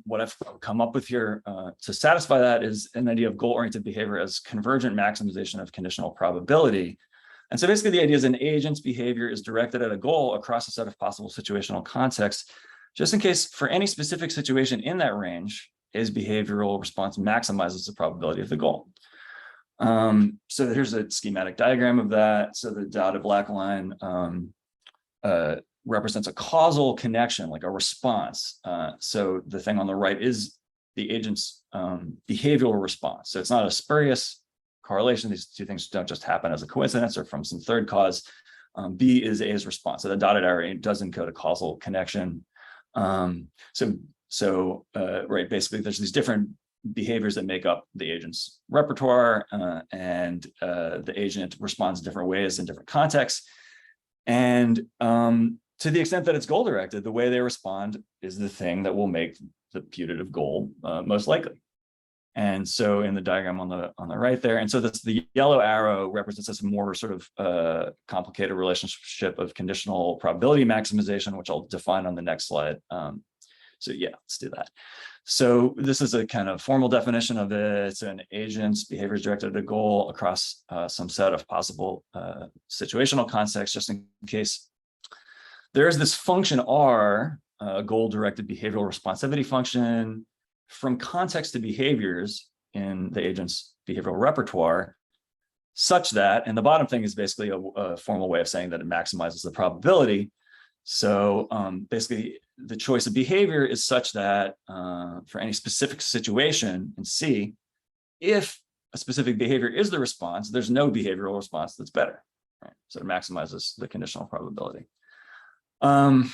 what I've come up with here to satisfy that is an idea of goal-oriented behavior as convergent maximization of conditional probability. And so basically the idea is an agent's behavior is directed at a goal across a set of possible situational contexts, just in case for any specific situation in that range, his behavioral response maximizes the probability of the goal. So here's a schematic diagram of that. So the dotted black line represents a causal connection, like a response. So the thing on the right is the agent's behavioral response. So it's not a spurious correlation. These two things don't just happen as a coincidence or from some third cause. B is A's response. So the dotted arrow does encode a causal connection. Right, basically there's these different behaviors that make up the agent's repertoire, and the agent responds in different ways in different contexts. And to the extent that it's goal-directed, the way they respond is the thing that will make the putative goal most likely. And so in the diagram on the right there, and so that's the yellow arrow represents this more sort of complicated relationship of conditional probability maximization, which I'll define on the next slide. So yeah, let's do that. So this is a kind of formal definition of it. It's an agent's behavior is directed at a goal across some set of possible situational contexts, just in case. There's this function R, goal-directed behavioral responsivity function, from context to behaviors in the agent's behavioral repertoire, such that, and the bottom thing is basically a formal way of saying that it maximizes the probability. So basically, the choice of behavior is such that for any specific situation in C, if a specific behavior is the response, there's no behavioral response that's better. Right? So it maximizes the conditional probability. Right.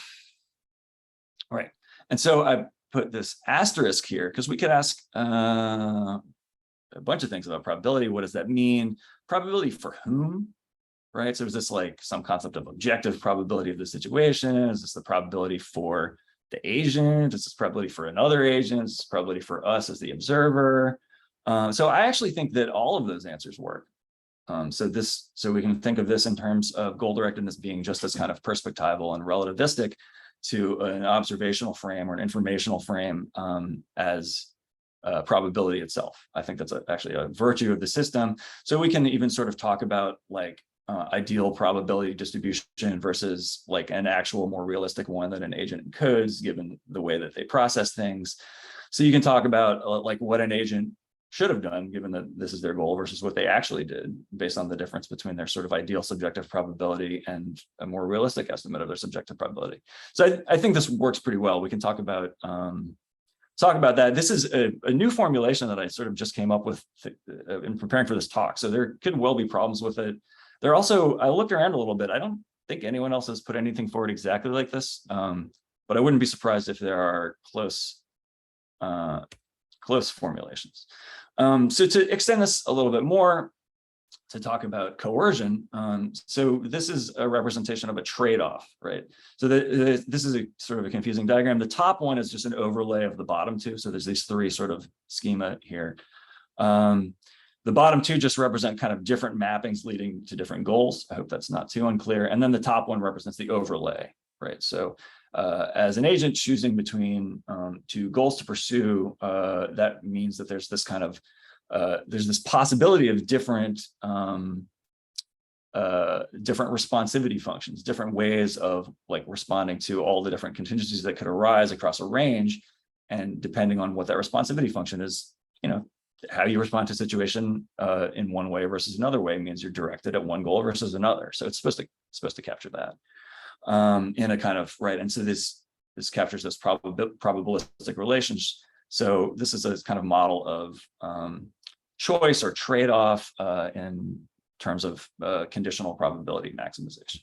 And so I put this asterisk here because we could ask a bunch of things about probability. What does that mean? Probability for whom? Right. So is this like some concept of objective probability of the situation? Is this the probability for the agent? Is this probability for another agent? Is this probability for us as the observer? So I actually think that all of those answers work. So we can think of this in terms of goal directedness being just as kind of perspectival and relativistic to an observational frame or an informational frame as probability itself. I think that's actually a virtue of the system. So we can even sort of talk about like ideal probability distribution versus like an actual more realistic one that an agent encodes given the way that they process things. So you can talk about like what an agent should have done given that this is their goal versus what they actually did based on the difference between their sort of ideal subjective probability and a more realistic estimate of their subjective probability. So I think this works pretty well. We can talk about that. This is a new formulation that I sort of just came up with in preparing for this talk. So there could well be problems with it. There also, I looked around a little bit. I don't think anyone else has put anything forward exactly like this, but I wouldn't be surprised if there are close formulations. So to extend this a little bit more, to talk about coercion. So this is a representation of a trade-off, right? So this is a sort of a confusing diagram. The top one is just an overlay of the bottom two. So there's these three sort of schema here. The bottom two just represent kind of different mappings leading to different goals. I hope that's not too unclear. And then the top one represents the overlay, right? So as an agent choosing between two goals to pursue, that means that there's this kind of there's this possibility of different responsivity functions, different ways of like responding to all the different contingencies that could arise across a range. And depending on what that responsivity function is, you know, how you respond to a situation in one way versus another way means you're directed at one goal versus another. So it's supposed to capture that in a kind of right. And so this captures this probabilistic relations. So this is a kind of model of choice or trade-off in terms of conditional probability maximization.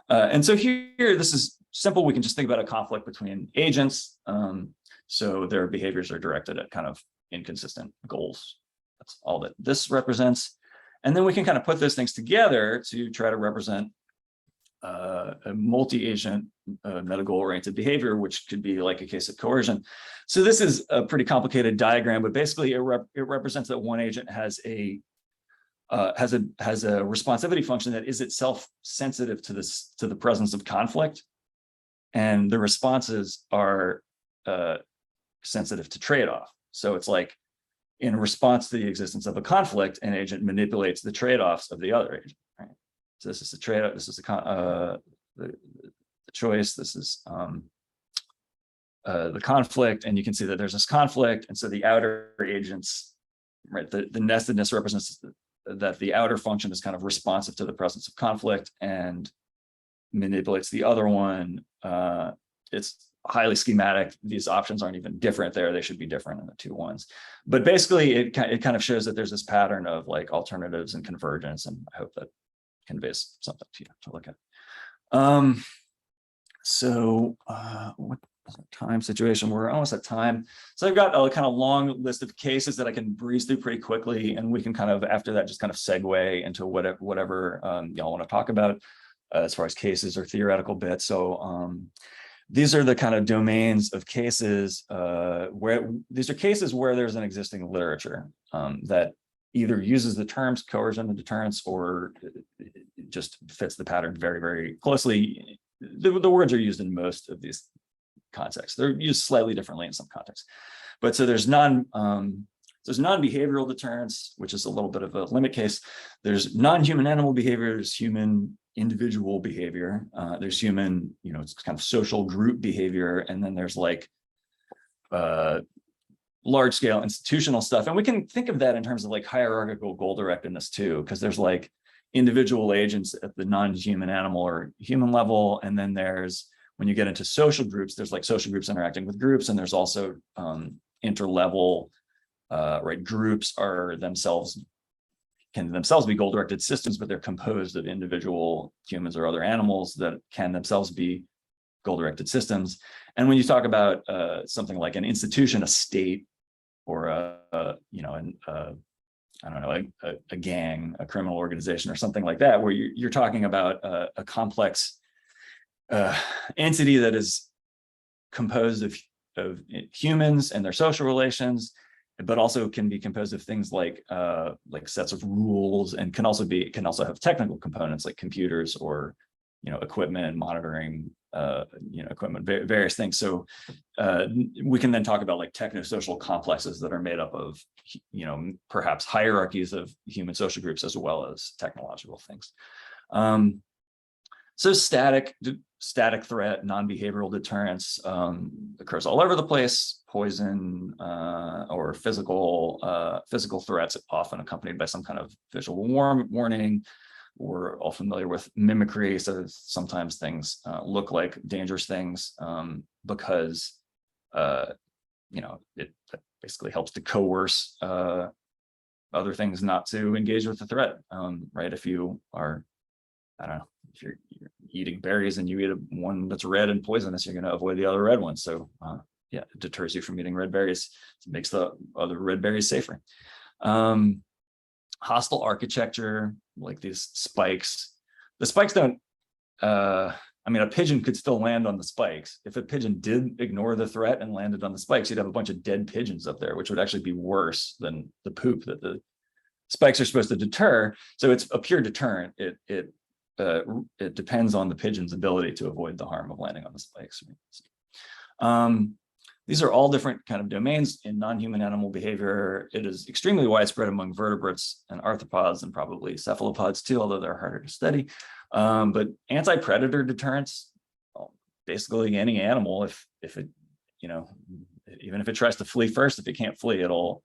And so here, this is simple. We can just think about a conflict between agents. So their behaviors are directed at kind of inconsistent goals. That's all that this represents. And then we can kind of put those things together to try to represent a multi-agent meta-goal-oriented behavior, which could be like a case of coercion. So this is a pretty complicated diagram, but basically it represents that one agent has a responsivity function that is itself sensitive to the presence of conflict, and the responses are sensitive to trade-off. So it's like in response to the existence of a conflict, an agent manipulates the trade-offs of the other agent. Right? So this is the trade-off. This is the choice. This is the conflict, and you can see that there's this conflict, and so the outer agents, right? The nestedness represents that the outer function is kind of responsive to the presence of conflict and manipulates the other one. It's highly schematic. These options aren't even different there. They should be different in the two ones. But basically, it kind of shows that there's this pattern of like alternatives and convergence, and I hope that conveys something to you to look at. What is our time situation? We're almost at time. So I've got a kind of long list of cases that I can breeze through pretty quickly, and we can kind of, after that, just kind of segue into whatever y'all want to talk about as far as cases or theoretical bits. So these are the kind of domains of cases where these are cases where there's an existing literature that either uses the terms coercion and deterrence or it just fits the pattern very, very closely. The words are used in most of these contexts. They're used slightly differently in some contexts. But so there's non-behavioral deterrence, which is a little bit of a limit case. There's non-human animal behavior, there's human individual behavior, there's human, it's kind of social group behavior, and then there's like large scale institutional stuff. And we can think of that in terms of like hierarchical goal directedness too, because there's like individual agents at the non-human animal or human level. And then there's, when you get into social groups, there's like social groups interacting with groups, and there's also interlevel, right? Groups are can themselves be goal-directed systems, but they're composed of individual humans or other animals that can themselves be goal-directed systems. And when you talk about something like an institution, a state, or I don't know, a gang, a criminal organization, or something like that, where you're talking about a complex entity that is composed of humans and their social relations, but also can be composed of things like sets of rules, and can also have technical components like computers or equipment, monitoring, equipment, various things. So we can then talk about like technosocial complexes that are made up of perhaps hierarchies of human social groups as well as technological things. So static threat, non-behavioral deterrence occurs all over the place. Poison or physical threats, often accompanied by some kind of visual warning. We're all familiar with mimicry, so sometimes things look like dangerous things because it basically helps to coerce other things not to engage with the threat, right? If you are, I don't know, if you're eating berries and you eat one that's red and poisonous, you're going to avoid the other red one. So yeah, it deters you from eating red berries. It makes the other red berries safer. Hostile architecture, like these spikes. The spikes don't, a pigeon could still land on the spikes. If a pigeon did ignore the threat and landed on the spikes, you'd have a bunch of dead pigeons up there, which would actually be worse than the poop that the spikes are supposed to deter. So it's a pure deterrent. It depends on the pigeon's ability to avoid the harm of landing on the spikes. These are all different kind of domains in non-human animal behavior. It is extremely widespread among vertebrates and arthropods, and probably cephalopods too, although they're harder to study. But anti-predator deterrence, well, basically any animal, if it, even if it tries to flee first, if it can't flee, it'll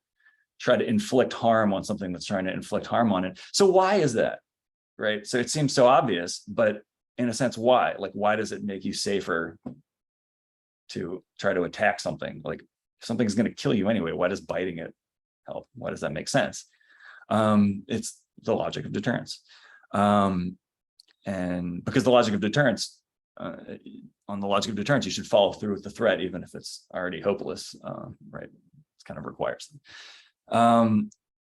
try to inflict harm on something that's trying to inflict harm on it. So why is that? Right? So it seems so obvious, but in a sense, why? Like, why does it make you safer to try to attack something? Like, if something's going to kill you anyway, why does biting it help? Why does that make sense? It's the logic of deterrence. And because the logic of deterrence, on the logic of deterrence, you should follow through with the threat, even if it's already hopeless, right? It kind of requires them.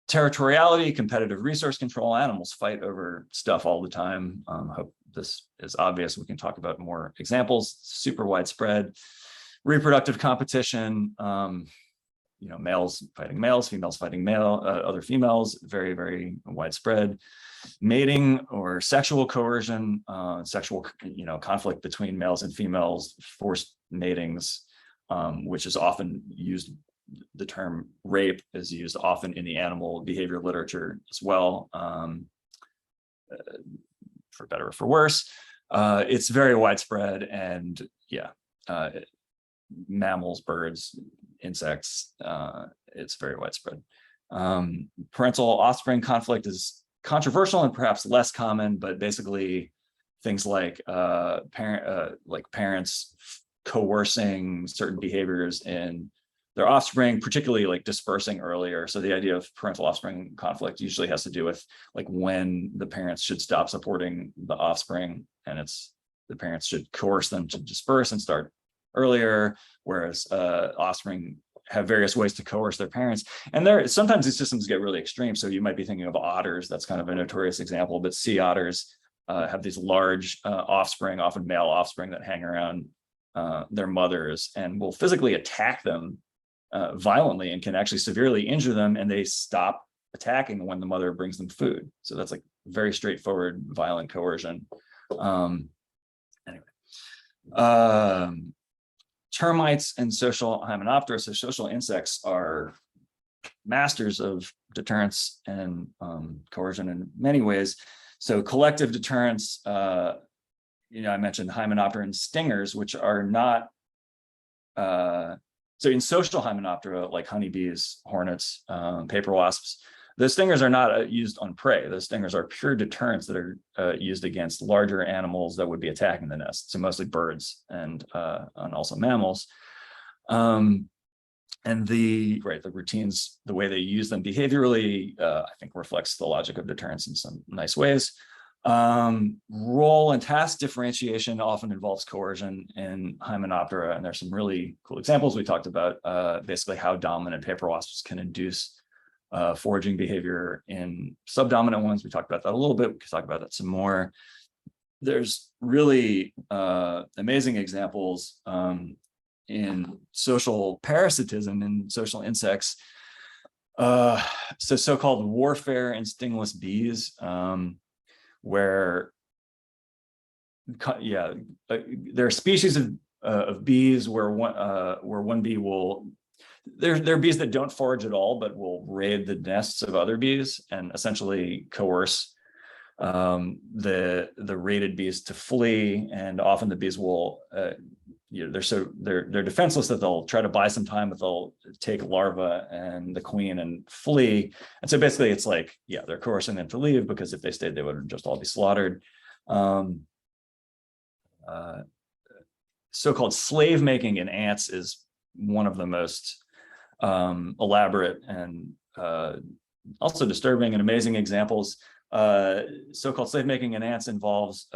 Territoriality, competitive resource control. Animals fight over stuff all the time. Hope this is obvious. We can talk about more examples. Super widespread. Reproductive competition. Males fighting males, females fighting other females. Very, very widespread. Mating or sexual coercion, sexual conflict between males and females, forced matings, which is often used. The term rape is used often in the animal behavior literature as well, for better or for worse. It's very widespread, and yeah, mammals, birds, insects, it's very widespread. Parental offspring conflict is controversial and perhaps less common, but basically things like parents coercing certain behaviors in their offspring, particularly like dispersing earlier. So the idea of parental offspring conflict usually has to do with like when the parents should stop supporting the offspring, and the parents should coerce them to disperse and start earlier, whereas offspring have various ways to coerce their parents. And sometimes these systems get really extreme. So you might be thinking of otters. That's kind of a notorious example, but sea otters have these large offspring, often male offspring, that hang around their mothers and will physically attack them violently and can actually severely injure them, and they stop attacking when the mother brings them food. So that's like very straightforward violent coercion. Termites and social hymenoptera, so social insects, are masters of deterrence and coercion in many ways. So collective deterrence, I mentioned hymenoptera and stingers, which are not, so in social hymenoptera, like honeybees, hornets, paper wasps, those stingers are not used on prey. Those stingers are pure deterrents that are used against larger animals that would be attacking the nest. So mostly birds and also mammals. And the routines, the way they use them behaviorally, I think reflects the logic of deterrence in some nice ways. Role and task differentiation often involves coercion in hymenoptera, and there's some really cool examples. We talked about basically how dominant paper wasps can induce foraging behavior in subdominant ones. We talked about that a little bit. We can talk about that some more. There's really amazing examples in social parasitism in social insects. So so-called warfare in stingless bees, where there are species of bees where one bee will, there are bees that don't forage at all, but will raid the nests of other bees and essentially coerce the raided bees to flee. And often the bees will, they're defenseless that they'll try to buy some time, but they'll take larvae and the queen and flee. And so basically it's like, they're coercing them to leave, because if they stayed, they would just all be slaughtered. So-called slave making in ants is one of the most elaborate and also disturbing and amazing examples. So-called slave making in ants involves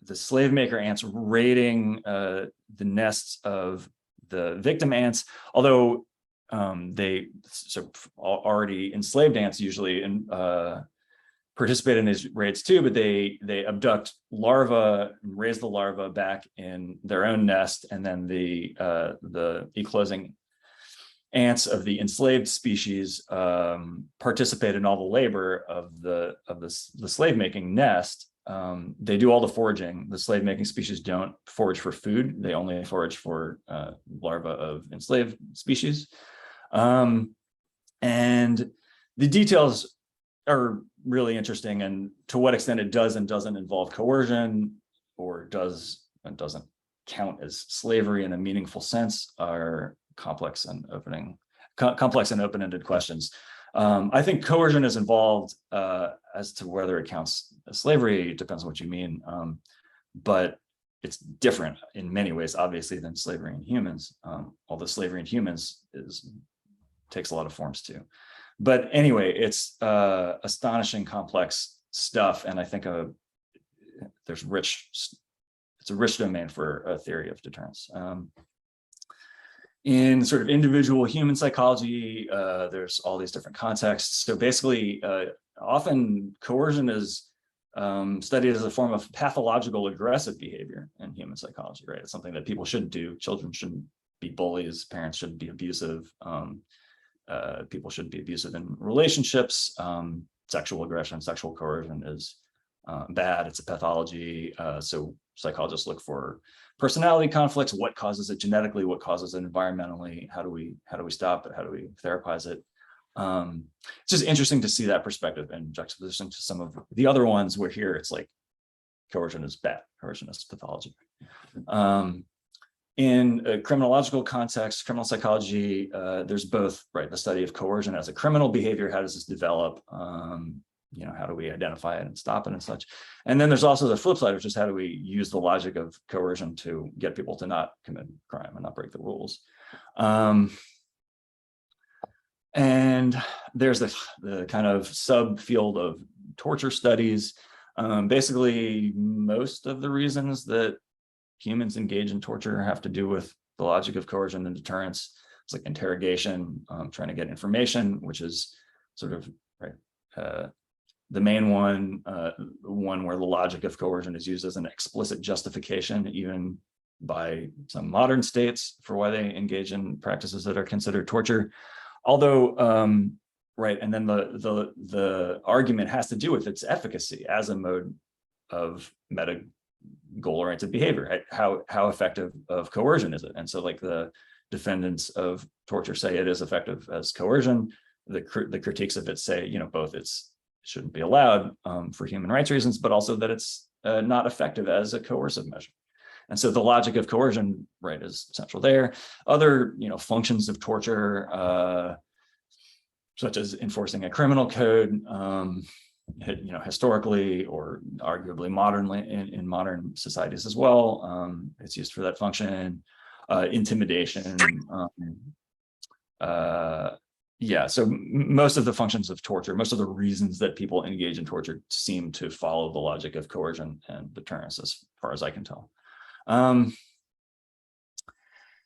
the slave maker ants raiding the nests of the victim ants, although already enslaved ants usually participate in these raids too, but they abduct larvae and raise the larvae back in their own nest, and then the eclosing ants of the enslaved species participate in all the labor of the slave-making nest. They do all the foraging. The slave-making species don't forage for food. They only forage for larvae of enslaved species. And the details are really interesting, and to what extent it does and doesn't involve coercion, or does and doesn't count as slavery in a meaningful sense, are complex and open-ended questions. I think coercion is involved. As to whether it counts as slavery, it depends on what you mean, but it's different in many ways, obviously, than slavery in humans, although slavery in humans takes a lot of forms too. But anyway, it's astonishing, complex stuff, and I think it's a rich domain for a theory of deterrence. In sort of individual human psychology, there's all these different contexts. So basically, often coercion is studied as a form of pathological aggressive behavior in human psychology, right? It's something that people shouldn't do. Children shouldn't be bullies. Parents shouldn't be abusive. People shouldn't be abusive in relationships. Sexual aggression, sexual coercion is bad. It's a pathology. So psychologists look for personality conflicts. What causes it genetically? What causes it environmentally? How do we stop it? How do we therapize it? It's just interesting to see that perspective in juxtaposition to some of the other ones where here it's like coercion is bad, coercion is pathology. In a criminological context, criminal psychology, there's both, right, the study of coercion as a criminal behavior. How does this develop? How do we identify it and stop it and such? And then there's also the flip side, which is how do we use the logic of coercion to get people to not commit crime and not break the rules? And there's the kind of subfield of torture studies. Basically, most of the reasons that humans engage in torture have to do with the logic of coercion and deterrence. It's like interrogation, trying to get information, which is sort of right. The main one where the logic of coercion is used as an explicit justification, even by some modern states for why they engage in practices that are considered torture. Although, right, and then the argument has to do with its efficacy as a mode of meta goal-oriented behavior. Right? How effective of coercion is it? And so, like, the defendants of torture say it is effective as coercion. The critiques of it say, both it shouldn't be allowed for human rights reasons, but also that it's not effective as a coercive measure. And so the logic of coercion, right, is central there. Other, functions of torture, such as enforcing a criminal code, historically or arguably modernly in modern societies as well, it's used for that function. Intimidation. So most of the functions of torture, most of the reasons that people engage in torture seem to follow the logic of coercion and deterrence, as far as I can tell.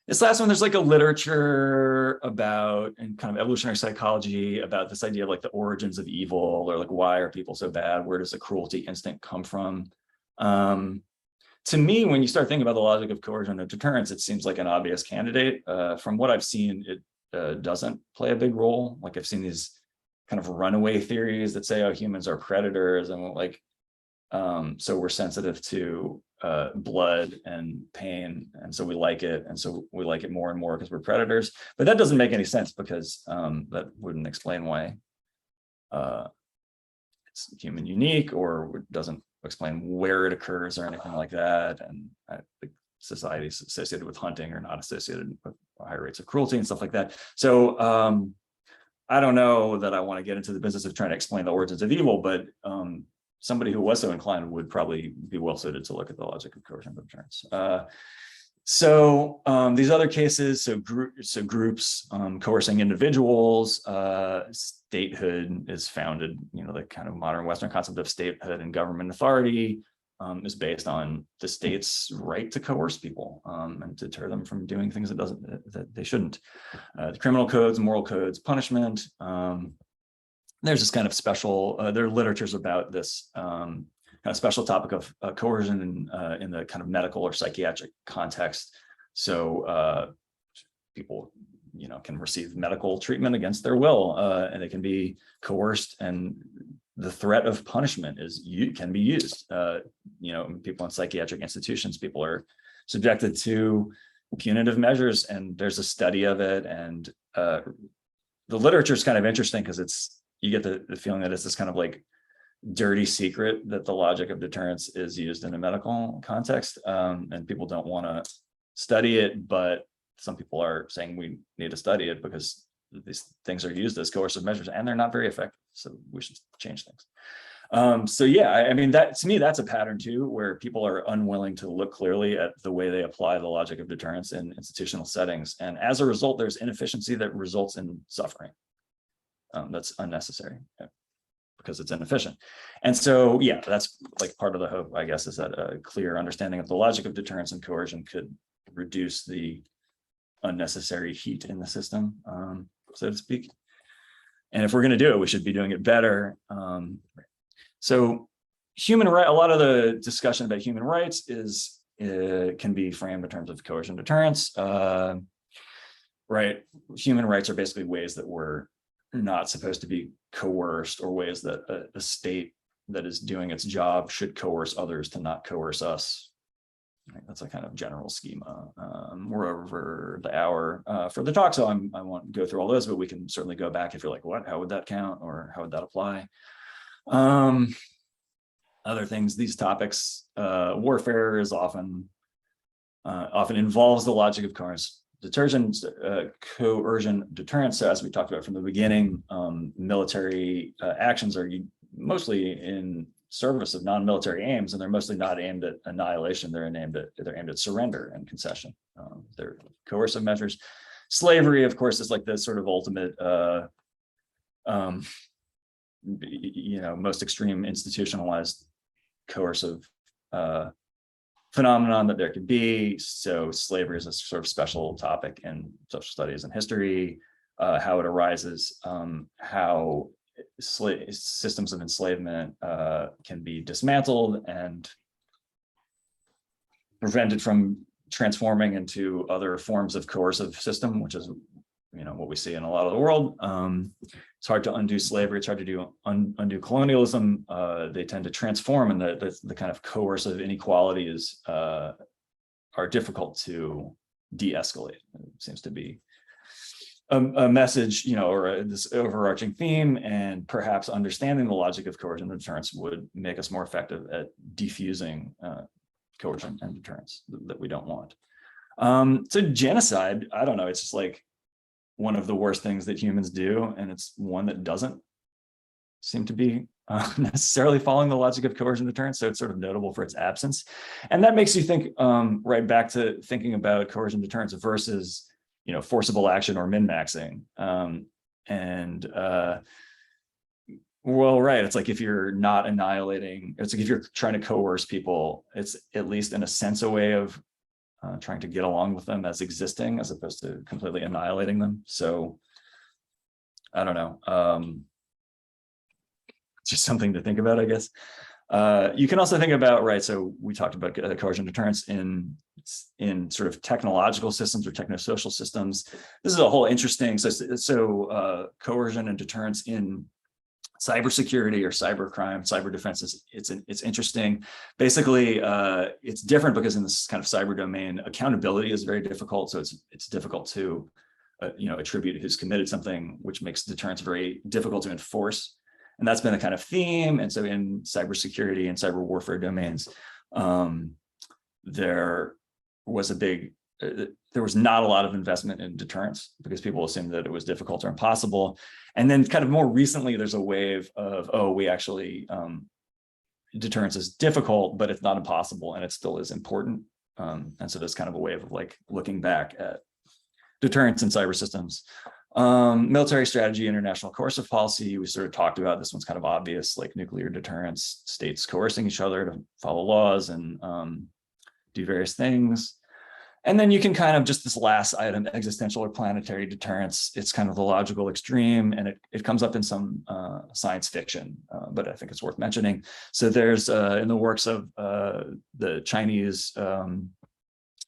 This last one, there's like a literature about, and kind of evolutionary psychology, about this idea of like the origins of evil, or like, why are people so bad? Where does the cruelty instinct come from? To me, when you start thinking about the logic of coercion and deterrence, it seems like an obvious candidate. From what I've seen, it doesn't play a big role. Like, I've seen these kind of runaway theories that say, oh, humans are predators, and like, so we're sensitive to blood and pain, and so we like it, and so we like it more and more because we're predators. But that doesn't make any sense, because that wouldn't explain why it's human unique, or doesn't explain where it occurs or anything like that. And I think societies associated with hunting are not associated with higher rates of cruelty and stuff like that. So I don't know that I want to get into the business of trying to explain the origins of evil, but somebody who was so inclined would probably be well suited to look at the logic of coercion and deterrence. These other cases, groups coercing individuals, statehood is founded, the kind of modern Western concept of statehood and government authority is based on the state's right to coerce people and deter them from doing things that they shouldn't. The criminal codes, moral codes, punishment. There's this kind of special, there are literatures about this kind of special topic of coercion in the kind of medical or psychiatric context. So people, can receive medical treatment against their will, and they can be coerced, and the threat of punishment can be used. People in psychiatric institutions, people are subjected to punitive measures, and there's a study of it. And the literature is kind of interesting because you get the feeling that it's this kind of like dirty secret that the logic of deterrence is used in a medical context, and people don't want to study it, but some people are saying we need to study it because these things are used as coercive measures and they're not very effective, so we should change things. That, to me, that's a pattern too, where people are unwilling to look clearly at the way they apply the logic of deterrence in institutional settings, and as a result, there's inefficiency that results in suffering that's unnecessary because it's inefficient. And so, that's like part of the hope, I guess, is that a clear understanding of the logic of deterrence and coercion could reduce the unnecessary heat in the system, so to speak. And if we're going to do it, we should be doing it better. So human right, a lot of the discussion about human rights can be framed in terms of coercion deterrence. Right, human rights are basically ways that we're not supposed to be coerced, or ways that a state that is doing its job should coerce others to not coerce us. Right, that's a kind of general schema. We're over the hour for the talk, so I won't go through all those, but we can certainly go back if you're like, what? How would that count, or how would that apply? Other things, these topics, warfare is often involves the logic of coercion deterrence. So as we talked about from the beginning, military actions are mostly in service of non-military aims, and they're mostly not aimed at annihilation. They're aimed at surrender and concession. They're coercive measures. Slavery, of course, is like the sort of ultimate, most extreme institutionalized coercive phenomenon that there could be. So slavery is a sort of special topic in social studies and history, how it arises, how systems of enslavement can be dismantled and prevented from transforming into other forms of coercive system, which is, what we see in a lot of the world. It's hard to undo slavery. It's hard to undo colonialism. They tend to transform, and the kind of coercive inequalities are difficult to de-escalate. It seems to be a message, or this overarching theme, and perhaps understanding the logic of coercion and deterrence would make us more effective at defusing coercion and deterrence that we don't want. So genocide, I don't know, it's just like one of the worst things that humans do, and it's one that doesn't seem to be necessarily following the logic of coercion deterrence, so it's sort of notable for its absence. And that makes you think right back to thinking about coercion deterrence versus forcible action or min-maxing. Well, right, it's like if you're not annihilating, it's like if you're trying to coerce people, it's at least in a sense a way of trying to get along with them as existing, as opposed to completely annihilating them. So I don't know. Just something to think about, I guess. You can also think about, right, so we talked about coercion deterrence in sort of technological systems or technosocial systems. This is a whole interesting, so coercion and deterrence in cybersecurity or cybercrime, cyber defense it's interesting. Basically, it's different because in this kind of cyber domain, accountability is very difficult. So it's difficult to attribute who's committed something, which makes deterrence very difficult to enforce. And that's been a kind of theme. And so in cybersecurity and cyber warfare domains, there was not a lot of investment in deterrence because people assumed that it was difficult or impossible. And then kind of more recently, there's a wave of, we actually, deterrence is difficult, but it's not impossible and it still is important. And so there's kind of a wave of like looking back at deterrence in cyber systems. Military strategy, international coercive policy, we sort of talked about. This one's kind of obvious, like nuclear deterrence, states coercing each other to follow laws and do various things. And then you can kind of just this last item, existential or planetary deterrence. It's kind of the logical extreme, and it comes up in some science fiction, but I think it's worth mentioning. So there's in the works of the Chinese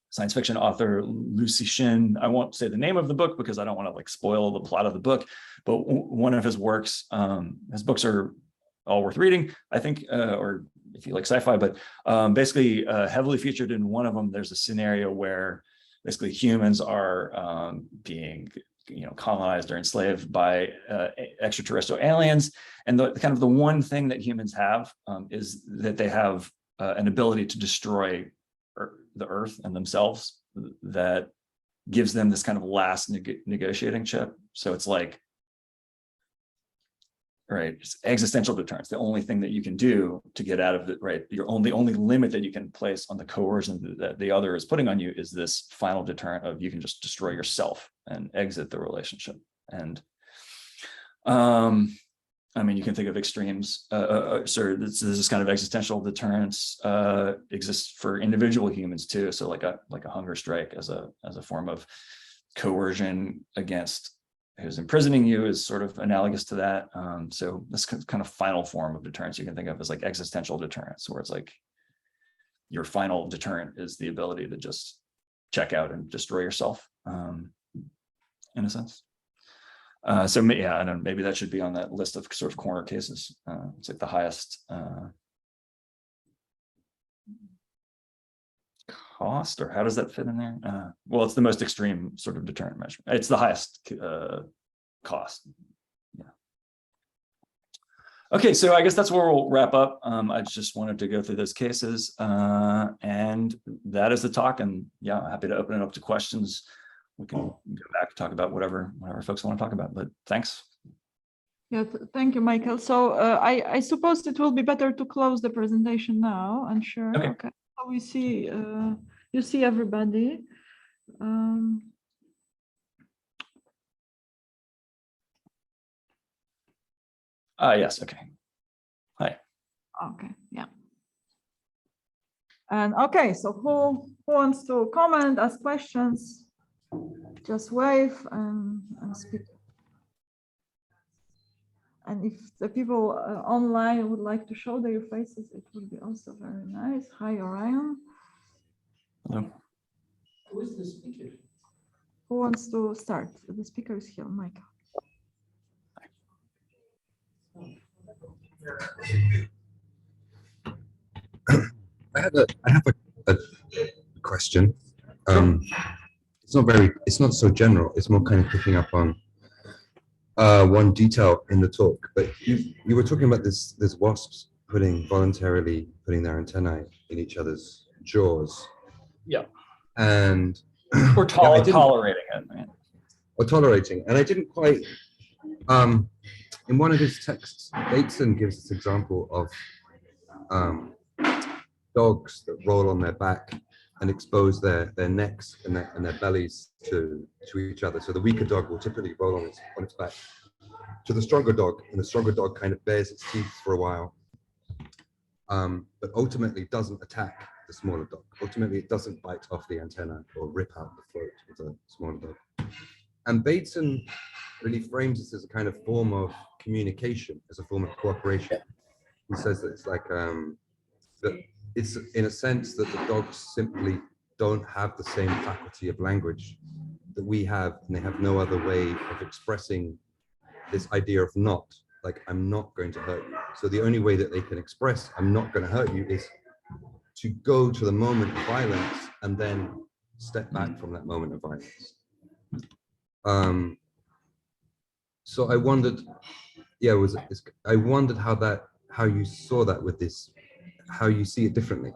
science fiction author Lucy Shin. I won't say the name of the book because I don't want to like spoil the plot of the book, but one of his works, his books are all worth reading, I think, or if you like sci-fi, but basically heavily featured in one of them, there's a scenario where basically humans are being colonized or enslaved by extraterrestrial aliens. And the kind of the one thing that humans have is that they have an ability to destroy the earth and themselves that gives them this kind of last negotiating chip. So it's like, right, it's existential deterrence. The only thing that you can do to get out of it, right, the only limit that you can place on the coercion that the other is putting on you is this final deterrent of you can just destroy yourself and exit the relationship. And I mean, you can think of extremes. This kind of existential deterrence exists for individual humans too. So like a hunger strike as a form of coercion against who's imprisoning you is sort of analogous to that. So this kind of final form of deterrence you can think of as like existential deterrence, where it's like your final deterrent is the ability to just check out and destroy yourself, in a sense. So yeah, and maybe that should be on that list of sort of corner cases. It's like the highest cost, or how does that fit in there? Well, it's the most extreme sort of deterrent measure. It's the highest cost. Yeah. Okay, so I guess that's where we'll wrap up. I just wanted to go through those cases, and that is the talk. And yeah, happy to open it up to questions. We can go back and talk about whatever folks want to talk about, but thanks. Yeah, thank you, Michael. So I suppose it will be better to close the presentation now. I'm sure. Okay. So we see, you see everybody. Yes, okay. Hi. Okay, yeah. And okay, so who wants to comment, ask questions? Just wave and speak. And if the people online would like to show their faces, it would be also very nice. Hi, Orion. Hello. Who is the speaker? Who wants to start? The speaker is here, Mike. I have a question. It's not so general. It's more kind of picking up on one detail in the talk. But you were talking about this wasps voluntarily putting their antennae in each other's jaws. Yeah. And Or tolerating it, man. Or tolerating. And I didn't quite in one of his texts, Bateson gives this example of dogs that roll on their back and expose their necks and their bellies to each other. So the weaker dog will typically roll on its back to the stronger dog, and the stronger dog kind of bares its teeth for a while, but ultimately doesn't attack the smaller dog. Ultimately, it doesn't bite off the antenna or rip out the throat of the smaller dog. And Bateson really frames this as a kind of form of communication, as a form of cooperation. He says that it's like that it's in a sense that the dogs simply don't have the same faculty of language that we have, and they have no other way of expressing this idea of not, like, I'm not going to hurt you. So the only way that they can express I'm not going to hurt you is to go to the moment of violence and then step back from that moment of violence. So I wondered, I wondered how you saw that with this, how you see it differently.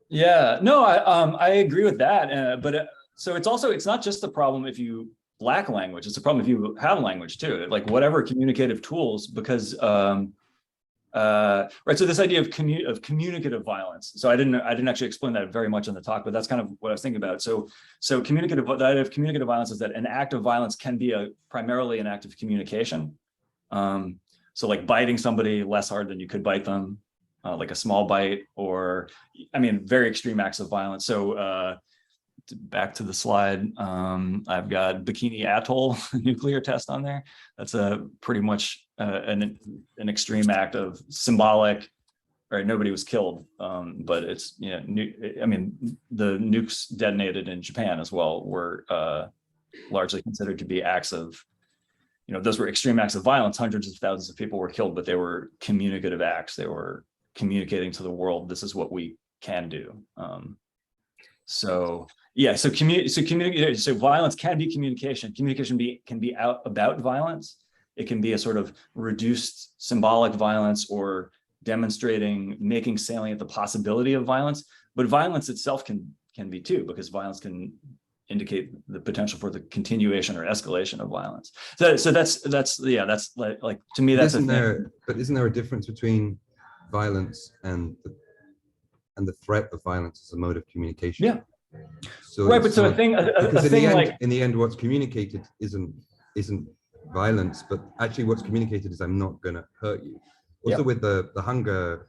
Yeah, no, I agree with that. But so it's not just the problem if you lack language, it's a problem if you have language too, like whatever communicative tools, because right, so this idea of communicative violence. So I didn't actually explain that very much in the talk, but that's kind of what I was thinking about. So the idea of communicative violence is that an act of violence can be primarily an act of communication. So like biting somebody less hard than you could bite them, like a small bite, or I mean, very extreme acts of violence. So back to the slide, I've got Bikini Atoll nuclear test on there. That's a pretty much an extreme act of symbolic, right? Nobody was killed, but it's, I mean, the nukes detonated in Japan as well were largely considered to be acts of, those were extreme acts of violence. Hundreds of thousands of people were killed, but they were communicative acts. They were communicating to the world, this is what we can do. So violence can be communication. Communication can be about violence. It can be a sort of reduced symbolic violence or demonstrating, making salient the possibility of violence. But violence itself can be too, because violence can indicate the potential for the continuation or escalation of violence. So that's like to me, that's But isn't there a difference between violence and the threat of violence as a mode of communication? Yeah. So right, but so a thing in the end, what's communicated isn't violence, but actually what's communicated is I'm not going to hurt you. Also, with the hunger,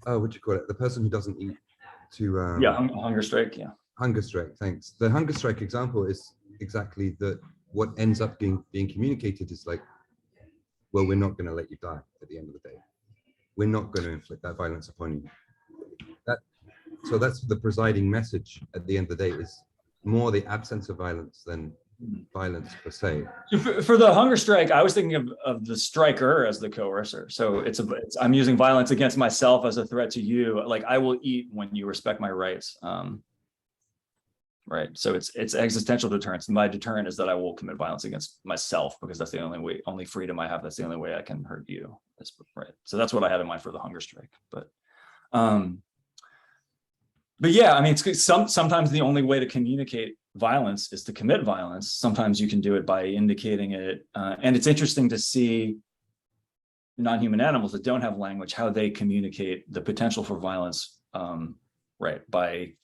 what do you call it? The person who doesn't eat to hunger strike. Yeah, hunger strike. Thanks. The hunger strike example is exactly that. What ends up being communicated is like, well, we're not going to let you die at the end of the day. We're not going to inflict that violence upon you. So that's the presiding message at the end of the day, is more the absence of violence than violence per se. For the hunger strike, I was thinking of the striker as the coercer. So I'm using violence against myself as a threat to you. Like, I will eat when you respect my rights. Right. So it's existential deterrence. My deterrent is that I will commit violence against myself, because that's the only freedom I have. That's the only way I can hurt you. Right. So that's what I had in mind for the hunger strike. But yeah, I mean, sometimes the only way to communicate violence is to commit violence. Sometimes you can do it by indicating it. And it's interesting to see non-human animals that don't have language, how they communicate the potential for violence, right,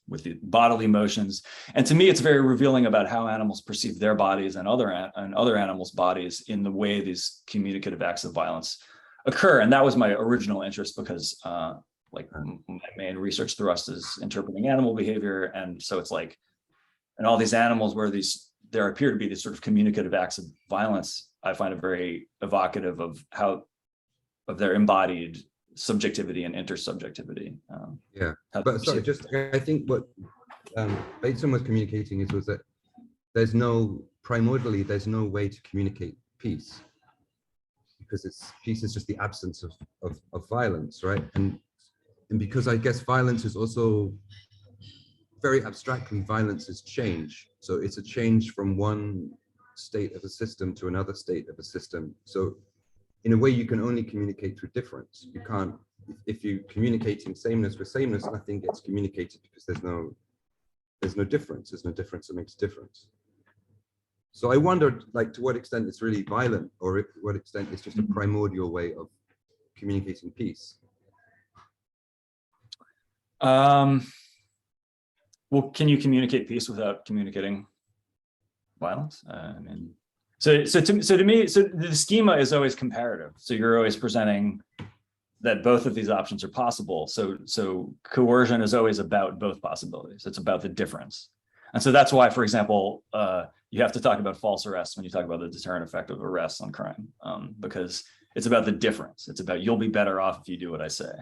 with the bodily motions. And to me, it's very revealing about how animals perceive their bodies and other animals' bodies in the way these communicative acts of violence occur. And that was my original interest, because like my main research thrust is interpreting animal behavior. And so it's like, and all these animals where there appear to be these sort of communicative acts of violence, I find it very evocative of their embodied subjectivity and intersubjectivity. But sorry, I think Bateson was communicating was that primordially, there's no way to communicate peace, because peace is just the absence of violence, right? And because I guess violence is also, very abstractly, violence is change. So it's a change from one state of a system to another state of a system. So in a way, you can only communicate through difference. You can't, if you're communicating sameness with sameness, nothing gets communicated because there's no difference. There's no difference that makes a difference. So I wondered, like, to what extent it's really violent, or to what extent it's just a primordial way of communicating peace. Well, can you communicate peace without communicating violence? I mean, so to me, the schema is always comparative. So you're always presenting that both of these options are possible. So coercion is always about both possibilities. It's about the difference. And so that's why, for example, you have to talk about false arrests when you talk about the deterrent effect of arrests on crime, because it's about the difference. It's about, you'll be better off if you do what I say.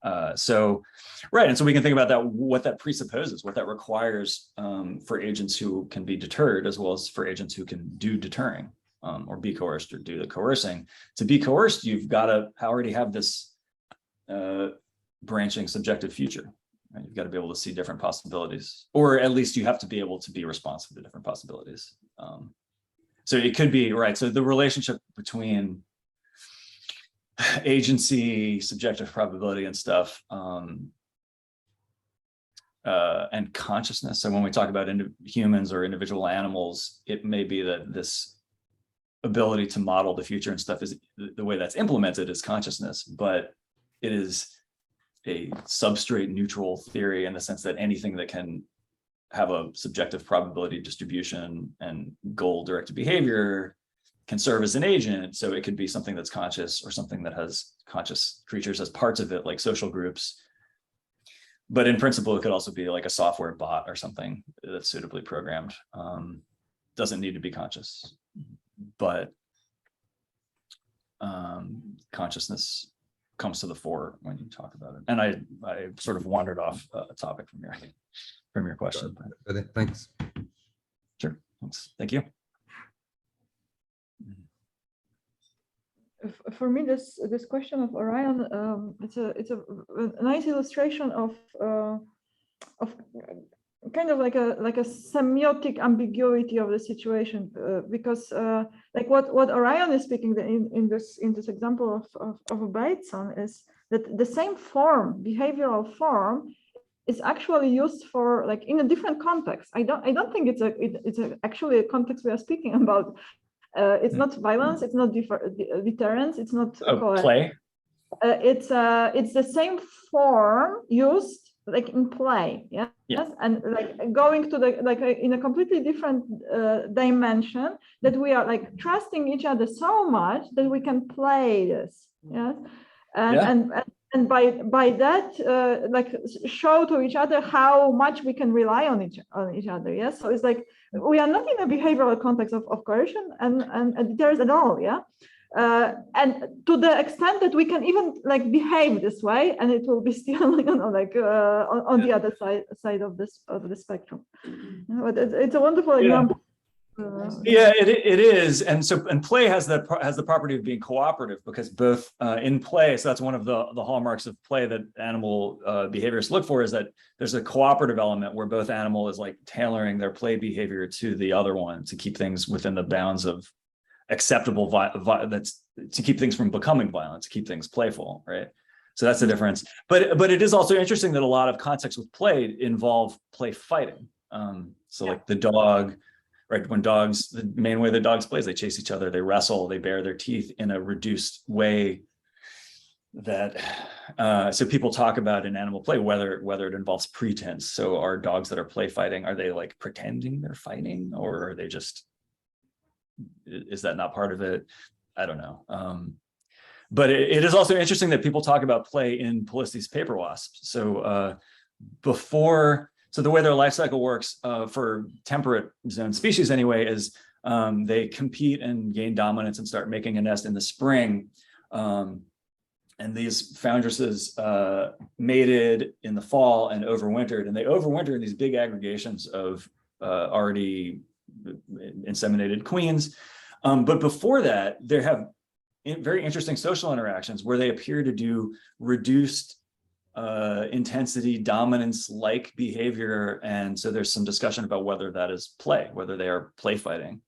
Right. And so we can think about that, what that presupposes, what that requires for agents who can be deterred, as well as for agents who can do deterring or be coerced or do the coercing. To be coerced, you've got to already have this branching subjective future. Right? You've got to be able to see different possibilities, or at least you have to be able to be responsive to different possibilities. So it could be, right. So the relationship between agency, subjective probability and stuff, and consciousness. So when we talk about humans or individual animals, it may be that this ability to model the future and stuff is the way that's implemented is consciousness, but it is a substrate neutral theory in the sense that anything that can have a subjective probability distribution and goal directed behavior can serve as an agent. So it could be something that's conscious or something that has conscious creatures as parts of it, like social groups. But in principle, it could also be like a software bot or something that's suitably programmed. Doesn't need to be conscious, but consciousness comes to the fore when you talk about it. And I sort of wandered off a topic from your question. Thanks. Sure. Thanks. Thank you. For me, this question of Orion, it's a nice illustration of kind of like a semiotic ambiguity of the situation, because like what Orion is speaking in this example of Bateson is that the same form, behavioral form, is actually used for, like, in a different context. I don't think it's actually a context we are speaking about. It's not violence. It's not deterrence. It's not play. It's the same form used, like, in play. Yeah? Yes, and like going to in a completely different dimension, that we are like trusting each other so much that we can play this. Yes, and by that like show to each other how much we can rely on each other. Yes, so it's like we are not in a behavioral context of coercion and deterrence at all. Yeah, and to the extent that we can even like behave this way, and it will be still, you know, like on the other side of the spectrum. But it's a wonderful example. Yeah, it is, and play has the property of being cooperative, because both in play, so that's one of the hallmarks of play that animal behaviorists look for, is that there's a cooperative element where both animal is like tailoring their play behavior to the other one to keep things within the bounds of acceptable that's to keep things from becoming violent, to keep things playful, right? So that's the difference. But it is also interesting that a lot of contexts with play involve play fighting. Like the dog. Right, when dogs, the main way the dogs play is they chase each other, they wrestle, they bare their teeth in a reduced way. That so people talk about in animal play whether it involves pretense. So are dogs that are play fighting, are they like pretending they're fighting, or are they just, is that not part of it? I don't know. But it is also interesting that people talk about play in Polistes paper wasps. So So the way their life cycle works for temperate zone species anyway is they compete and gain dominance and start making a nest in the spring. And these foundresses mated in the fall and overwintered, and they overwinter in these big aggregations of already inseminated queens. But before that, they have very interesting social interactions where they appear to do reduced intensity dominance-like behavior. And so there's some discussion about whether that is play, whether they are play fighting.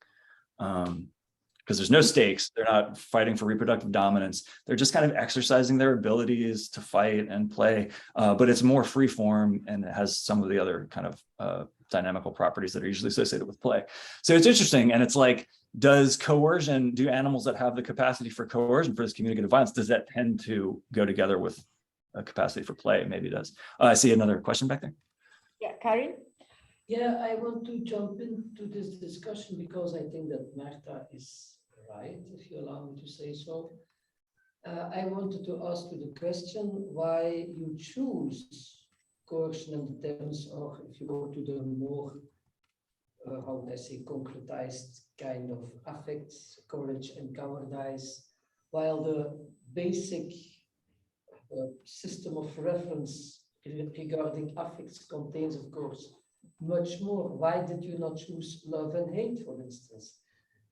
Because there's no stakes. They're not fighting for reproductive dominance. They're just kind of exercising their abilities to fight and play, but it's more free form and it has some of the other kind of dynamical properties that are usually associated with play. So it's interesting. And it's like, does coercion, do animals that have the capacity for coercion for this communicative violence, does that tend to go together with a capacity for play? Maybe it does. I see another question back there. Yeah, Karin? Yeah, I want to jump into this discussion because I think that Marta is right, if you allow me to say so. I wanted to ask you the question why you choose coercion and deterrence, or if you go to the more, how would I say, concretized kind of affects, courage and cowardice, while the basic system of reference regarding affects contains, of course, much more. Why did you not choose love and hate, for instance?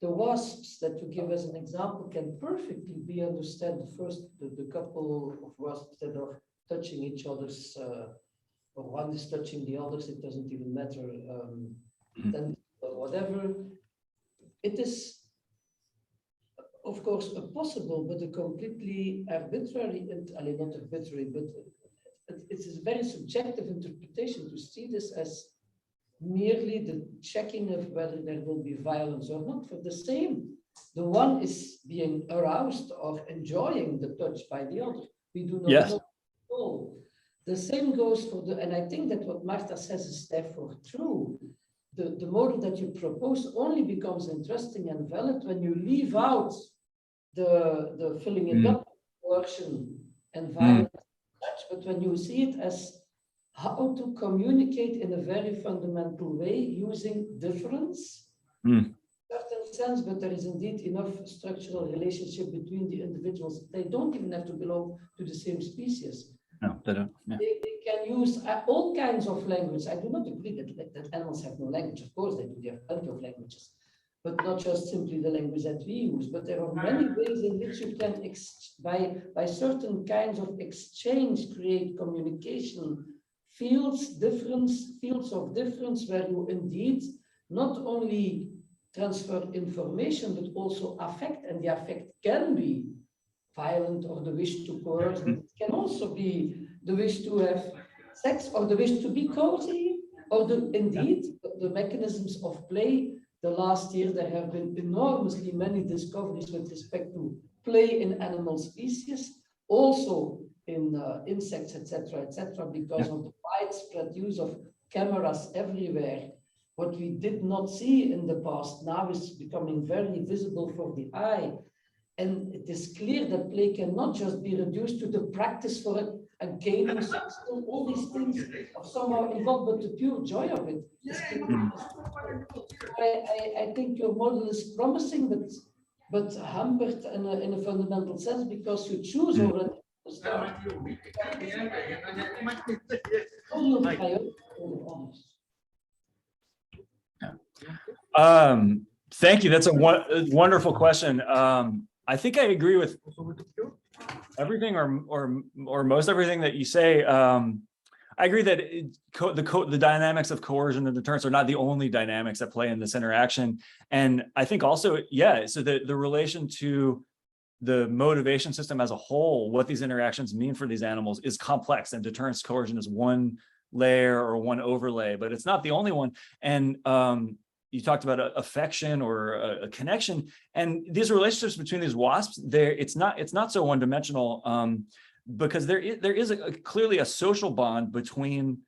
The wasps that you give as an example can perfectly be understood. The couple of wasps that are touching each other's, or one is touching the others, it doesn't even matter, then whatever. It is, of course, a possible, but a completely arbitrary, and not arbitrary, but it is a very subjective interpretation to see this as merely the checking of whether there will be violence or not. For the same, the one is being aroused or enjoying the touch by the other. We do not know at all. The same goes for the, and I think that what Marta says is therefore true. The model that you propose only becomes interesting and valid when you leave out the filling it up, coercion and violence, but when you see it as how to communicate in a very fundamental way using difference, in a certain sense, but there is indeed enough structural relationship between the individuals. They don't even have to belong to the same species. No, they don't. Yeah. They can use all kinds of language. I do not agree that animals have no language. Of course, they do. They have plenty of languages, but not just simply the language that we use. But there are many ways in which you can, by certain kinds of exchange, create communication fields of difference, where you indeed not only transfer information, but also affect, and the affect can be violent or the wish to coerce, but it can also be the wish to have sex or the wish to be cozy, or indeed the mechanisms of play. The last year there have been enormously many discoveries with respect to play in animal species, also in insects, etc., because of the widespread use of cameras everywhere. What we did not see in the past now is becoming very visible for the eye. And it is clear that play cannot just be reduced to the practice for a gaming system. All these things are somehow involved, but the pure joy of it is I think your model is promising, but hampered in a fundamental sense, because you choose already to start. Thank you. That's a wonderful question. I think I agree with everything or most everything that you say. I agree that the dynamics of coercion and deterrence are not the only dynamics that play in this interaction. And I think also, so the relation to the motivation system as a whole, what these interactions mean for these animals is complex, and deterrence coercion is one layer or one overlay, but it's not the only one. And you talked about affection or a connection, and these relationships between these wasps, it's not so one-dimensional, because there is clearly a social bond between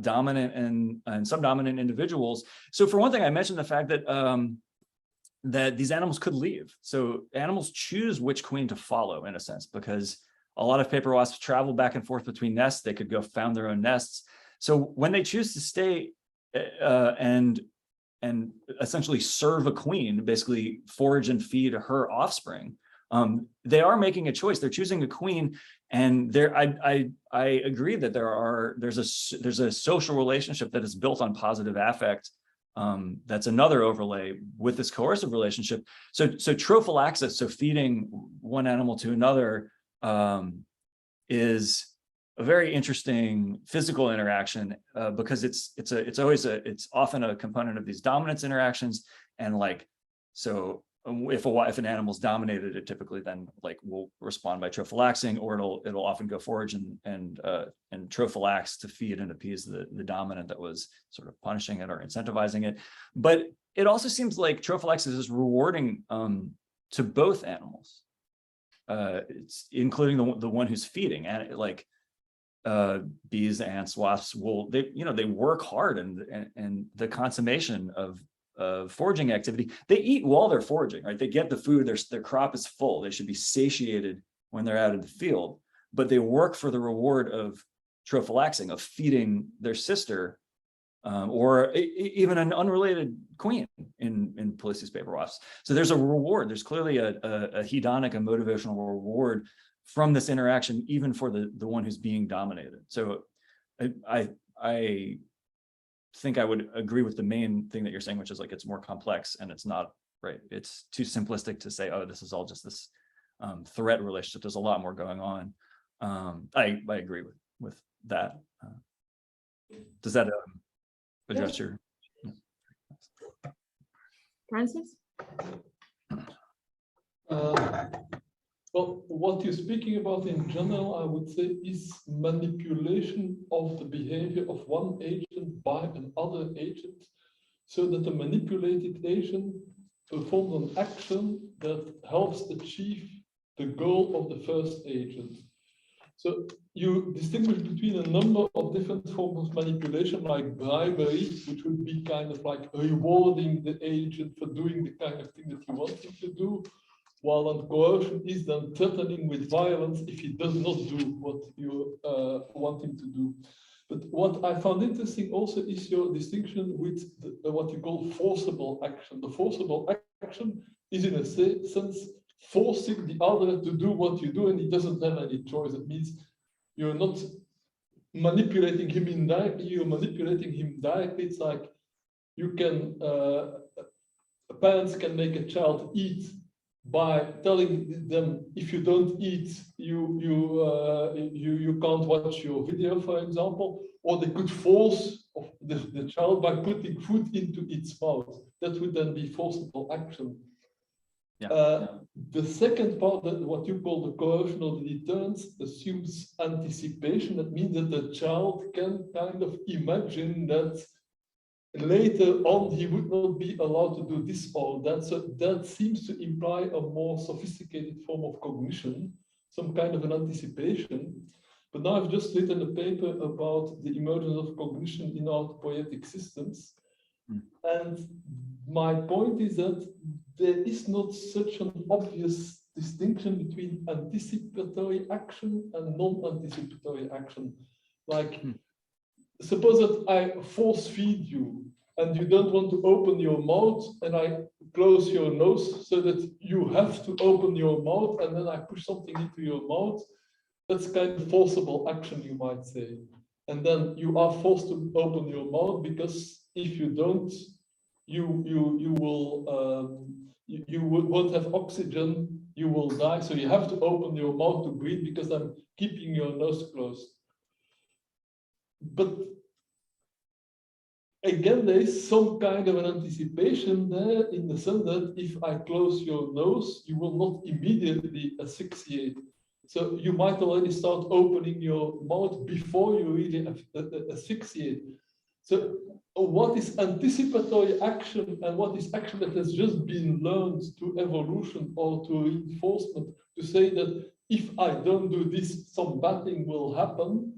dominant and subdominant individuals. So for one thing, I mentioned the fact that that these animals could leave. So animals choose which queen to follow, in a sense, because a lot of paper wasps travel back and forth between nests. They could go found their own nests. So when they choose to stay and essentially serve a queen, basically forage and feed her offspring, they are making a choice. They're choosing a queen, and I agree that there's a social relationship that is built on positive affect. That's another overlay with this coercive relationship. So trophallaxis, so feeding one animal to another, is a very interesting physical interaction, because it's often a component of these dominance interactions. And like, so if an animal's dominated, it typically then like will respond by trophallaxing, or it'll often go forage and trophallax to feed and appease the dominant that was sort of punishing it or incentivizing it. But it also seems like trophallaxis is rewarding to both animals, it's including the one who's feeding, and like bees, ants, wasps they work hard, and the consummation of foraging activity, they eat while they're foraging, right? They get the food, their crop is full, they should be satiated when they're out in the field, but they work for the reward of trophallaxing, of feeding their sister, or even an unrelated queen in Polysis paper wasps. So there's a reward, there's clearly a hedonic and motivational reward from this interaction, even for the one who's being dominated. So I think I would agree with the main thing that you're saying, which is like it's more complex, and it's not right. It's too simplistic to say, oh, this is all just this threat relationship. There's a lot more going on. I agree with that. Does that address your? Francis? Well, what you're speaking about in general, I would say, is manipulation of the behavior of one agent by another agent, so that the manipulated agent performs an action that helps achieve the goal of the first agent. So you distinguish between a number of different forms of manipulation, like bribery, which would be kind of like rewarding the agent for doing the kind of thing that you want him to do, while coercion is then threatening with violence if he does not do what you want him to do. But what I found interesting also is your distinction with what you call forcible action. The forcible action is in a sense forcing the other to do what you do, and he doesn't have any choice. It means you're not manipulating him indirectly, you're manipulating him directly. It's like you can, parents can make a child eat by telling them, if you don't eat, you can't watch your video, for example, or they could force the child by putting food into its mouth. That would then be forcible action. Yeah. The second part, that what you call the coercion or the deterrence, assumes anticipation. That means that the child can kind of imagine that later on he would not be allowed to do this or that. So that seems to imply a more sophisticated form of cognition, some kind of an anticipation. But now I've just written a paper about the emergence of cognition in autopoietic systems. And my point is that there is not such an obvious distinction between anticipatory action and non-anticipatory action. Like, suppose that I force feed you and you don't want to open your mouth, and I close your nose so that you have to open your mouth, and then I push something into your mouth. That's kind of forcible action, you might say. And then you are forced to open your mouth, because if you don't, you won't have oxygen, you will die. So you have to open your mouth to breathe, because I'm keeping your nose closed. But again, there is some kind of an anticipation there, in the sense that if I close your nose, you will not immediately asphyxiate. So you might already start opening your mouth before you really asphyxiate. So what is anticipatory action and what is action that has just been learned to evolution or to reinforcement, to say that if I don't do this, some bad thing will happen,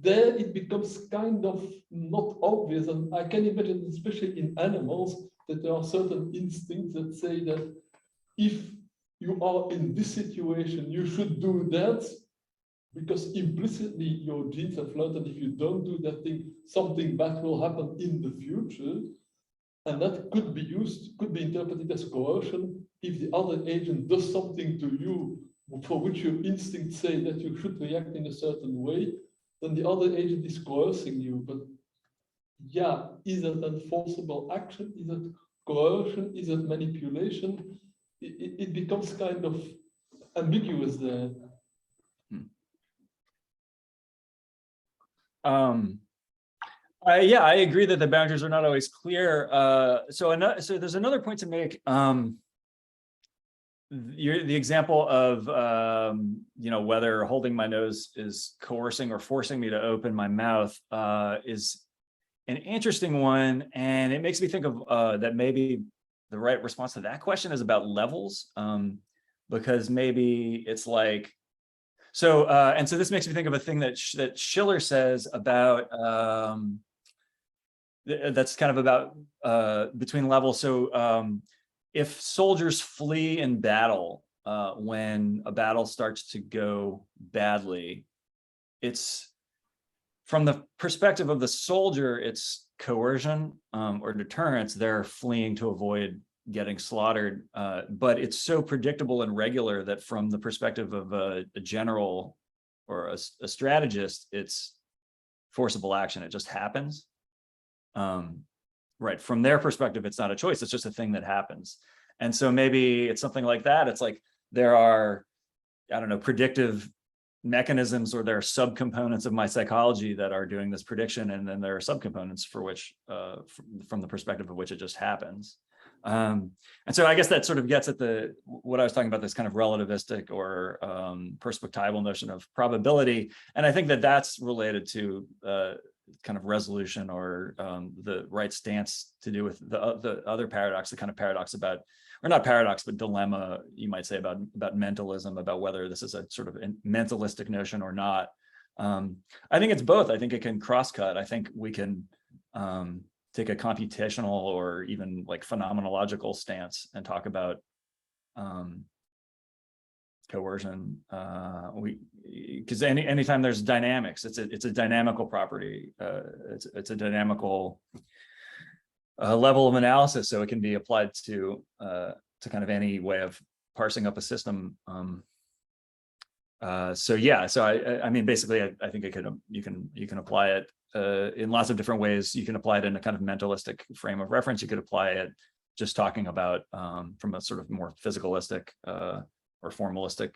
there it becomes kind of not obvious. And I can imagine, especially in animals, that there are certain instincts that say that if you are in this situation, you should do that, because implicitly your genes have learned that if you don't do that thing, something bad will happen in the future. And that could be interpreted as coercion if the other agent does something to you for which your instincts say that you should react in a certain way, then the other agent is coercing you. But yeah, is that enforceable action? Is it coercion? Is it manipulation? It becomes kind of ambiguous there. Yeah, I agree that the boundaries are not always clear. So there's another point to make. The example of whether holding my nose is coercing or forcing me to open my mouth is an interesting one, and it makes me think of that maybe the right response to that question is about levels, because maybe it's like so. And so this makes me think of a thing that Schiller says about that's kind of about between levels. So if soldiers flee in battle when a battle starts to go badly, it's from the perspective of the soldier, it's coercion or deterrence. They're fleeing to avoid getting slaughtered, but it's so predictable and regular that from the perspective of a general or a strategist, it's forcible action. It just happens. Right, from their perspective, it's not a choice, it's just a thing that happens. And so maybe it's something like that. It's like there are, I don't know, predictive mechanisms, or there are subcomponents of my psychology that are doing this prediction, and then there are subcomponents for which, from the perspective of which it just happens. And so I guess that sort of gets at what I was talking about, this kind of relativistic or perspectival notion of probability. And I think that that's related to kind of resolution or the right stance to do with the other paradox, the kind of paradox about, or not paradox, but dilemma, you might say, about mentalism, about whether this is a sort of mentalistic notion or not. I think it's both. I think it can cross-cut. I think we can take a computational or even like phenomenological stance and talk about coercion, because anytime there's dynamics, it's a dynamical property. It's a dynamical level of analysis, so it can be applied to kind of any way of parsing up a system. So yeah, so I mean, basically, I think you can apply it in lots of different ways. You can apply it in a kind of mentalistic frame of reference. You could apply it just talking about from a sort of more physicalistic or formalistic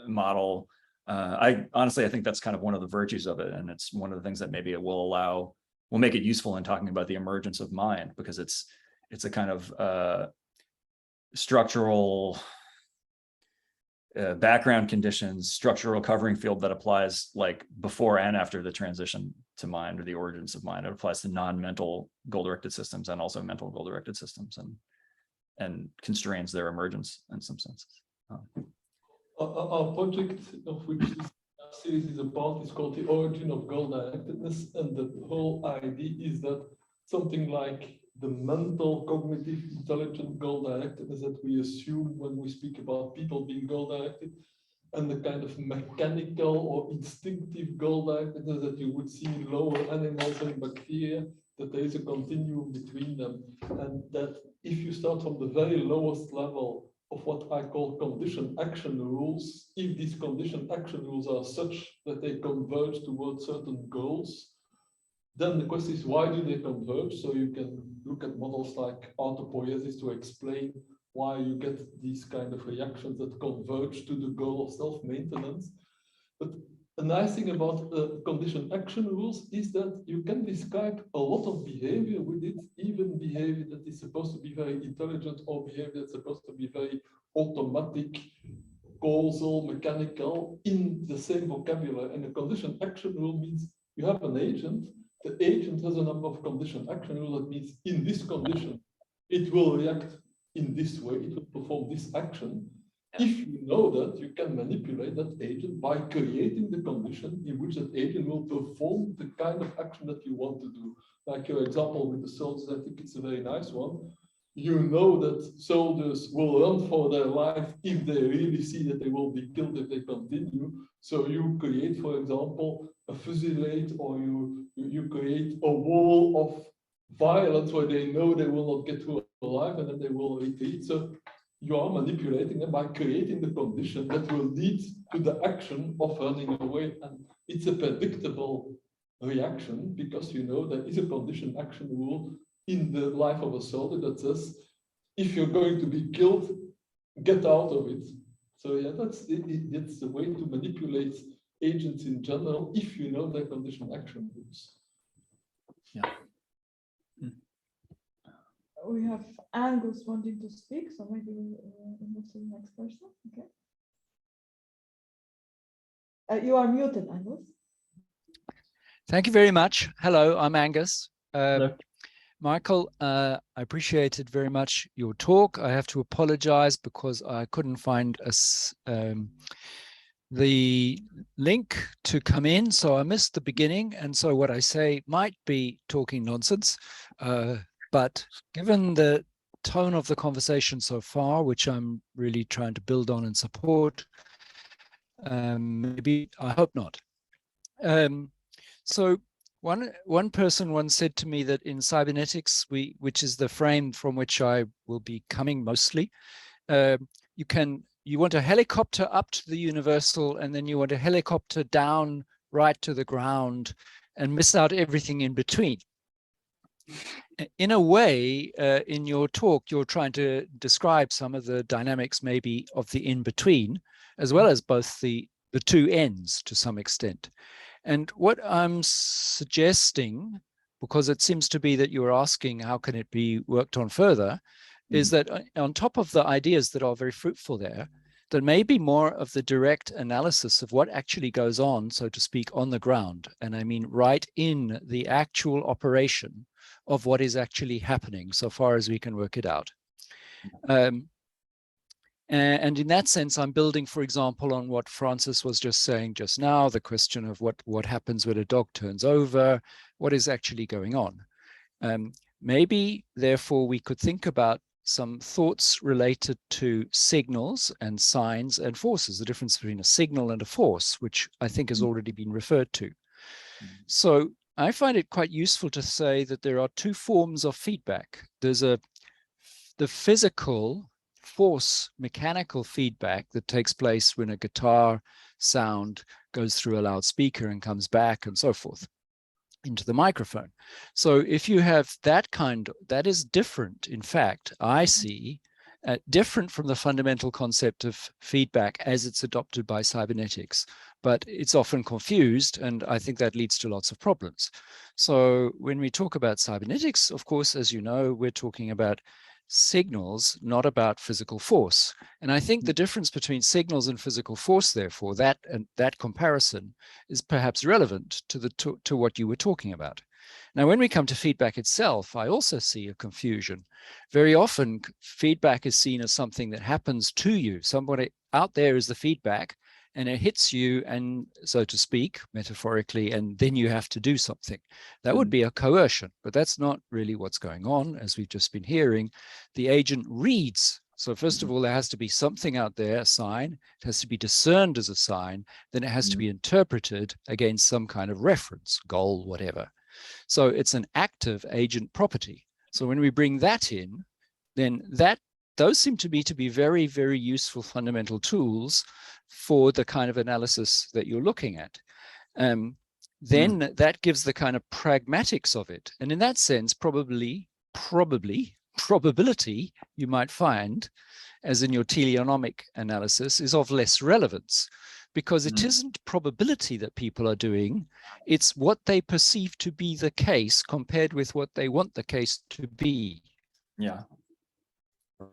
model. I think that's kind of one of the virtues of it, and it's one of the things that maybe it will make it useful in talking about the emergence of mind, because it's a kind of structural background conditions, structural covering field that applies like before and after the transition to mind, or the origins of mind. It applies to non-mental goal-directed systems and also mental goal-directed systems, and constrains their emergence in some senses. Our project, of which this series is a part, is called The Origin of Goal-Directedness, and the whole idea is that something like the mental, cognitive, intelligent goal-directedness that we assume when we speak about people being goal-directed, and the kind of mechanical or instinctive goal-directedness that you would see in lower animals and bacteria, that there is a continuum between them, and that if you start from the very lowest level of what I call conditioned action rules, if these conditioned action rules are such that they converge towards certain goals, then the question is, why do they converge? So you can look at models like autopoiesis to explain why you get these kind of reactions that converge to the goal of self-maintenance. But a nice thing about conditioned action rules is that you can describe a lot of behavior with it, even behavior that is supposed to be very intelligent, or behavior that's supposed to be very automatic, causal, mechanical, in the same vocabulary. And a conditioned action rule means you have an agent. The agent has a number of conditioned action rules. That means in this condition, it will react in this way, it will perform this action. If you know that, you can manipulate that agent by creating the condition in which that agent will perform the kind of action that you want to do. Like your example with the soldiers, I think it's a very nice one. You know that soldiers will run for their life if they really see that they will be killed if they continue. So you create, for example, a fusillade, or you create a wall of violence where they know they will not get through alive and then they will retreat. So you are manipulating them by creating the condition that will lead to the action of running away. And it's a predictable reaction because you know there is a condition action rule in the life of a soldier that says, if you're going to be killed, get out of it. So yeah, that's the way to manipulate agents in general if you know their condition action rules. Yeah. We have Angus wanting to speak, so maybe we'll move to the next person. Okay. You are muted, Angus. Thank you very much. Hello, I'm Angus. Hello. Michael, I appreciated very much your talk. I have to apologize because I couldn't find the link to come in, so I missed the beginning. And so what I say might be talking nonsense, but given the tone of the conversation so far, which I'm really trying to build on and support, maybe, I hope not. So one person once said to me that in cybernetics, which is the frame from which I will be coming mostly, you want a helicopter up to the universal, and then you want a helicopter down right to the ground and miss out everything in between. In a way, in your talk, you're trying to describe some of the dynamics maybe of the in-between, as well as both the two ends to some extent. And what I'm suggesting, because it seems to be that you're asking how can it be worked on further, is that on top of the ideas that are very fruitful there may be more of the direct analysis of what actually goes on, so to speak, on the ground. And I mean right in the actual operation of what is actually happening, so far as we can work it out. And in that sense, I'm building, for example, on what Francis was just saying just now, the question of what happens when a dog turns over, what is actually going on. Maybe, therefore, we could think about some thoughts related to signals and signs and forces, the difference between a signal and a force, which I think has already been referred to. So I find it quite useful to say that there are two forms of feedback. There's the physical force mechanical feedback that takes place when a guitar sound goes through a loudspeaker and comes back and so forth into the microphone. So if you have that that is different, in fact, I see, different from the fundamental concept of feedback as it's adopted by cybernetics, but it's often confused, and I think that leads to lots of problems. So when we talk about cybernetics, of course, as you know, we're talking about signals, not about physical force. And I think the difference between signals and physical force, therefore, that comparison is perhaps relevant to what you were talking about. Now, when we come to feedback itself, I also see a confusion. Very often, feedback is seen as something that happens to you. Somebody out there is the feedback, and it hits you, and so to speak, metaphorically, and then you have to do something. That would be a coercion, but that's not really what's going on, as we've just been hearing. The agent reads. So first of all, there has to be something out there, a sign. It has to be discerned as a sign. Then it has to be interpreted against some kind of reference, goal, whatever. So it's an active agent property. So when we bring that in, then those seem to me to be very, very useful fundamental tools for the kind of analysis that you're looking at. Then that gives the kind of pragmatics of it. And in that sense, probability, you might find, as in your teleonomic analysis, is of less relevance, because it isn't probability that people are doing, it's what they perceive to be the case compared with what they want the case to be. Yeah.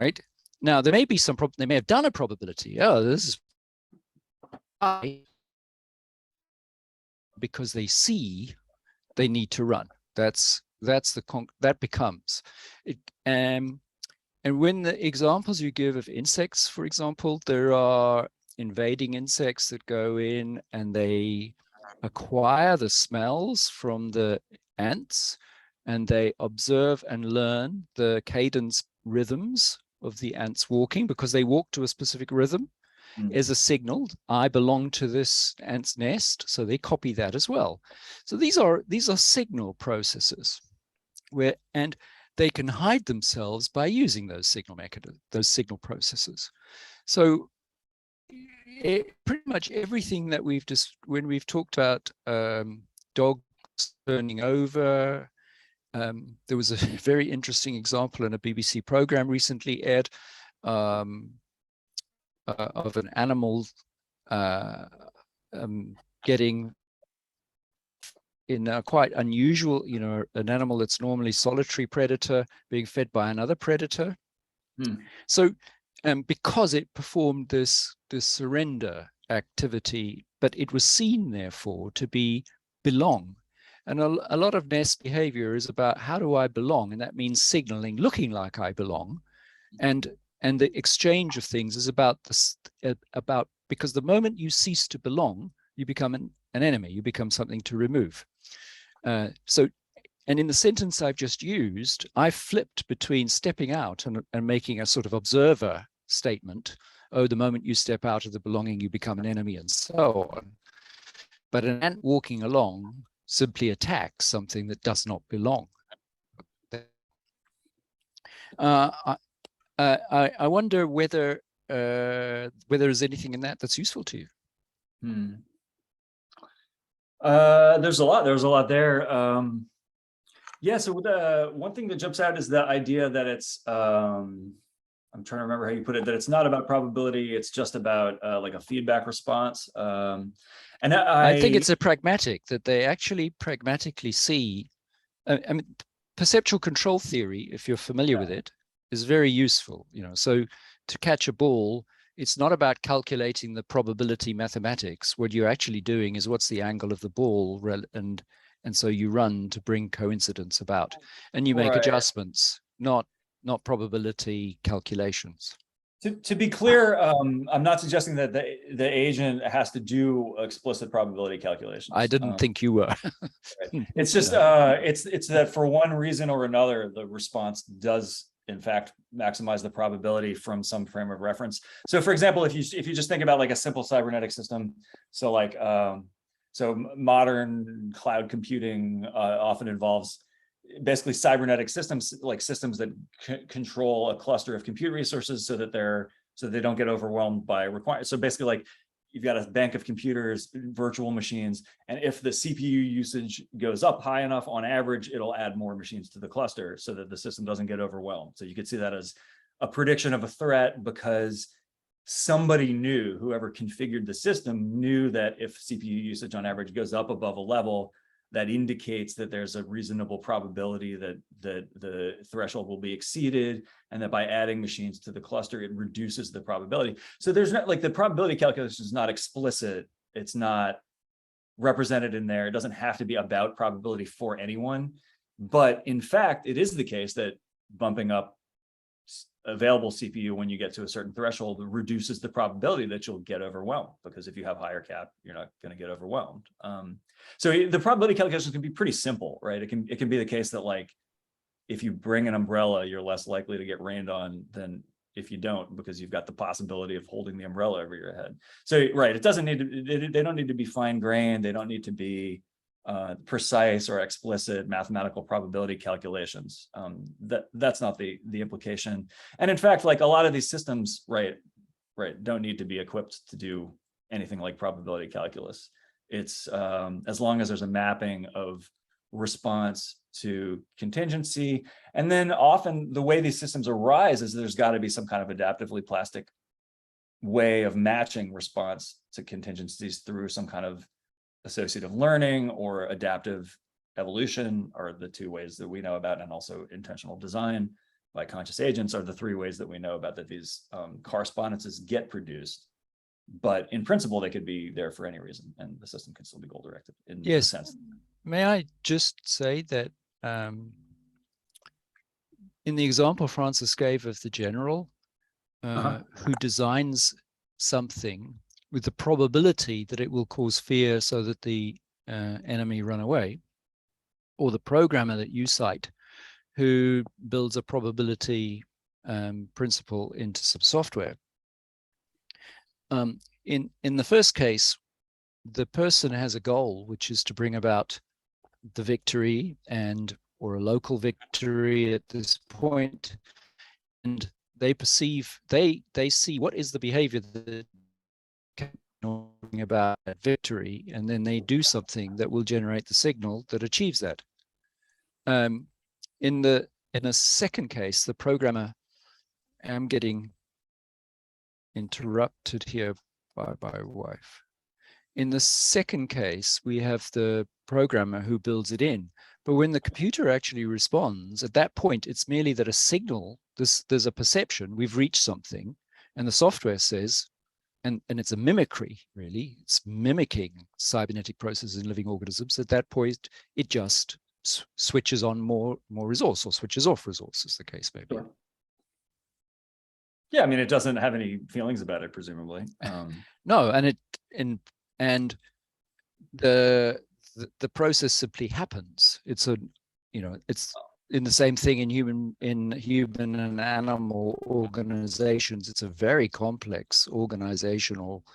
Right? Now, there may be some they may have done a probability. Oh, this is because they see they need to run. That becomes it. And when the examples you give of insects, for example, there are invading insects that go in and they acquire the smells from the ants, and they observe and learn the cadence rhythms of the ants walking, because they walk to a specific rhythm as a signal. I belong to this ant's nest, so they copy that as well. So these are signal processes. and they can hide themselves by using those signal mechanisms, those signal processes. So pretty much everything that we've just, when we've talked about dogs turning over, there was a very interesting example in a BBC program recently aired of an animal getting in a quite unusual, an animal that's normally solitary predator being fed by another predator. So because it performed this surrender activity, but it was seen therefore to be belong. And a lot of nest behavior is about how do I belong? And that means signaling, looking like I belong. And the exchange of things is about this, because the moment you cease to belong, you become an enemy, you become something to remove. And in the sentence I've just used, I flipped between stepping out and making a sort of observer statement. Oh, the moment you step out of the belonging, you become an enemy, and so on. But an ant walking along simply attacks something that does not belong. I wonder whether there's anything in that that's useful to you. There's a lot there. Yeah, so the one thing that jumps out is the idea that it's I'm trying to remember how you put it, that it's not about probability, it's just about like a feedback response. And I think it's a pragmatic, that they actually pragmatically see, I mean, perceptual control theory, if you're familiar with it, is very useful. So to catch a ball, it's not about calculating the probability mathematics. What you're actually doing is what's the angle of the ball, and so you run to bring coincidence about, and you make adjustments, not probability calculations. To be clear, I'm not suggesting that the agent has to do explicit probability calculations. I didn't think you were. It's just it's that for one reason or another, the response does in fact maximize the probability from some frame of reference. So for example, if you just think about like a simple cybernetic system, so like so modern cloud computing often involves basically cybernetic systems, like systems that control a cluster of compute resources so that they don't get overwhelmed by requirements. So basically, like you've got a bank of computers, virtual machines, and if the CPU usage goes up high enough on average, it'll add more machines to the cluster so that the system doesn't get overwhelmed. So you could see that as a prediction of a threat, because somebody knew, whoever configured the system knew that if CPU usage on average goes up above a level, that indicates that there's a reasonable probability that the threshold will be exceeded, and that by adding machines to the cluster, it reduces the probability. So there's not, like, the probability calculation is not explicit. It's not represented in there. It doesn't have to be about probability for anyone. But in fact, it is the case that bumping up available CPU when you get to a certain threshold reduces the probability that you'll get overwhelmed, because if you have higher cap, you're not going to get overwhelmed. So the probability calculations can be pretty simple, right? It can be the case that, like, if you bring an umbrella, you're less likely to get rained on than if you don't, because you've got the possibility of holding the umbrella over your head. So right, it doesn't need to, they don't need to be fine-grained. They don't need to be precise or explicit mathematical probability calculations. That's not the implication. And in fact, like, a lot of these systems, right, don't need to be equipped to do anything like probability calculus. It's as long as there's a mapping of response to contingency. And then often the way these systems arise is there's got to be some kind of adaptively plastic way of matching response to contingencies through some kind of associative learning or adaptive evolution, are the two ways that we know about, and also intentional design by conscious agents are the three ways that we know about that these correspondences get produced. But in principle, they could be there for any reason, and the system can still be goal-directed in the sense. May I just say that in the example Francis gave of the general who designs something with the probability that it will cause fear so that the enemy run away, or the programmer that you cite who builds a probability principle into some software. In the first case, the person has a goal, which is to bring about the victory and or a local victory at this point, and they perceive, they see what is the behavior that about victory, and then they do something that will generate the signal that achieves that. In a second case, the programmer, I'm getting interrupted here by my wife. In the second case, we have the programmer who builds it in. But when the computer actually responds, at that point, it's merely that a signal, there's a perception, we've reached something, and the software says, and it's a mimicry, really, it's mimicking cybernetic processes in living organisms. At that point, it just switches on more resource, or switches off resource, as the case may be. Sure. Yeah, I mean, it doesn't have any feelings about it, presumably. No, and the process simply happens. It's it's in the same thing in human and animal organizations. It's a very complex organizational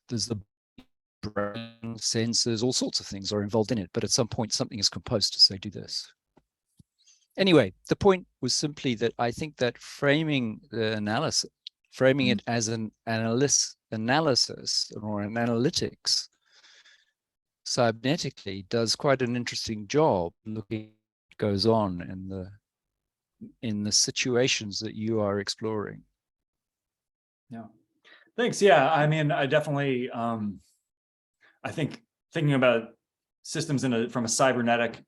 there's the brain, sensors, all sorts of things are involved in it, but at some point something is composed to say do this. Anyway, the point was simply that I think that framing the analysis, framing it as an analysis or an analytics cybernetically does quite an interesting job looking at what goes on in the situations that you are exploring. Yeah, thanks. Yeah, I mean, I definitely, I think thinking about systems from a cybernetic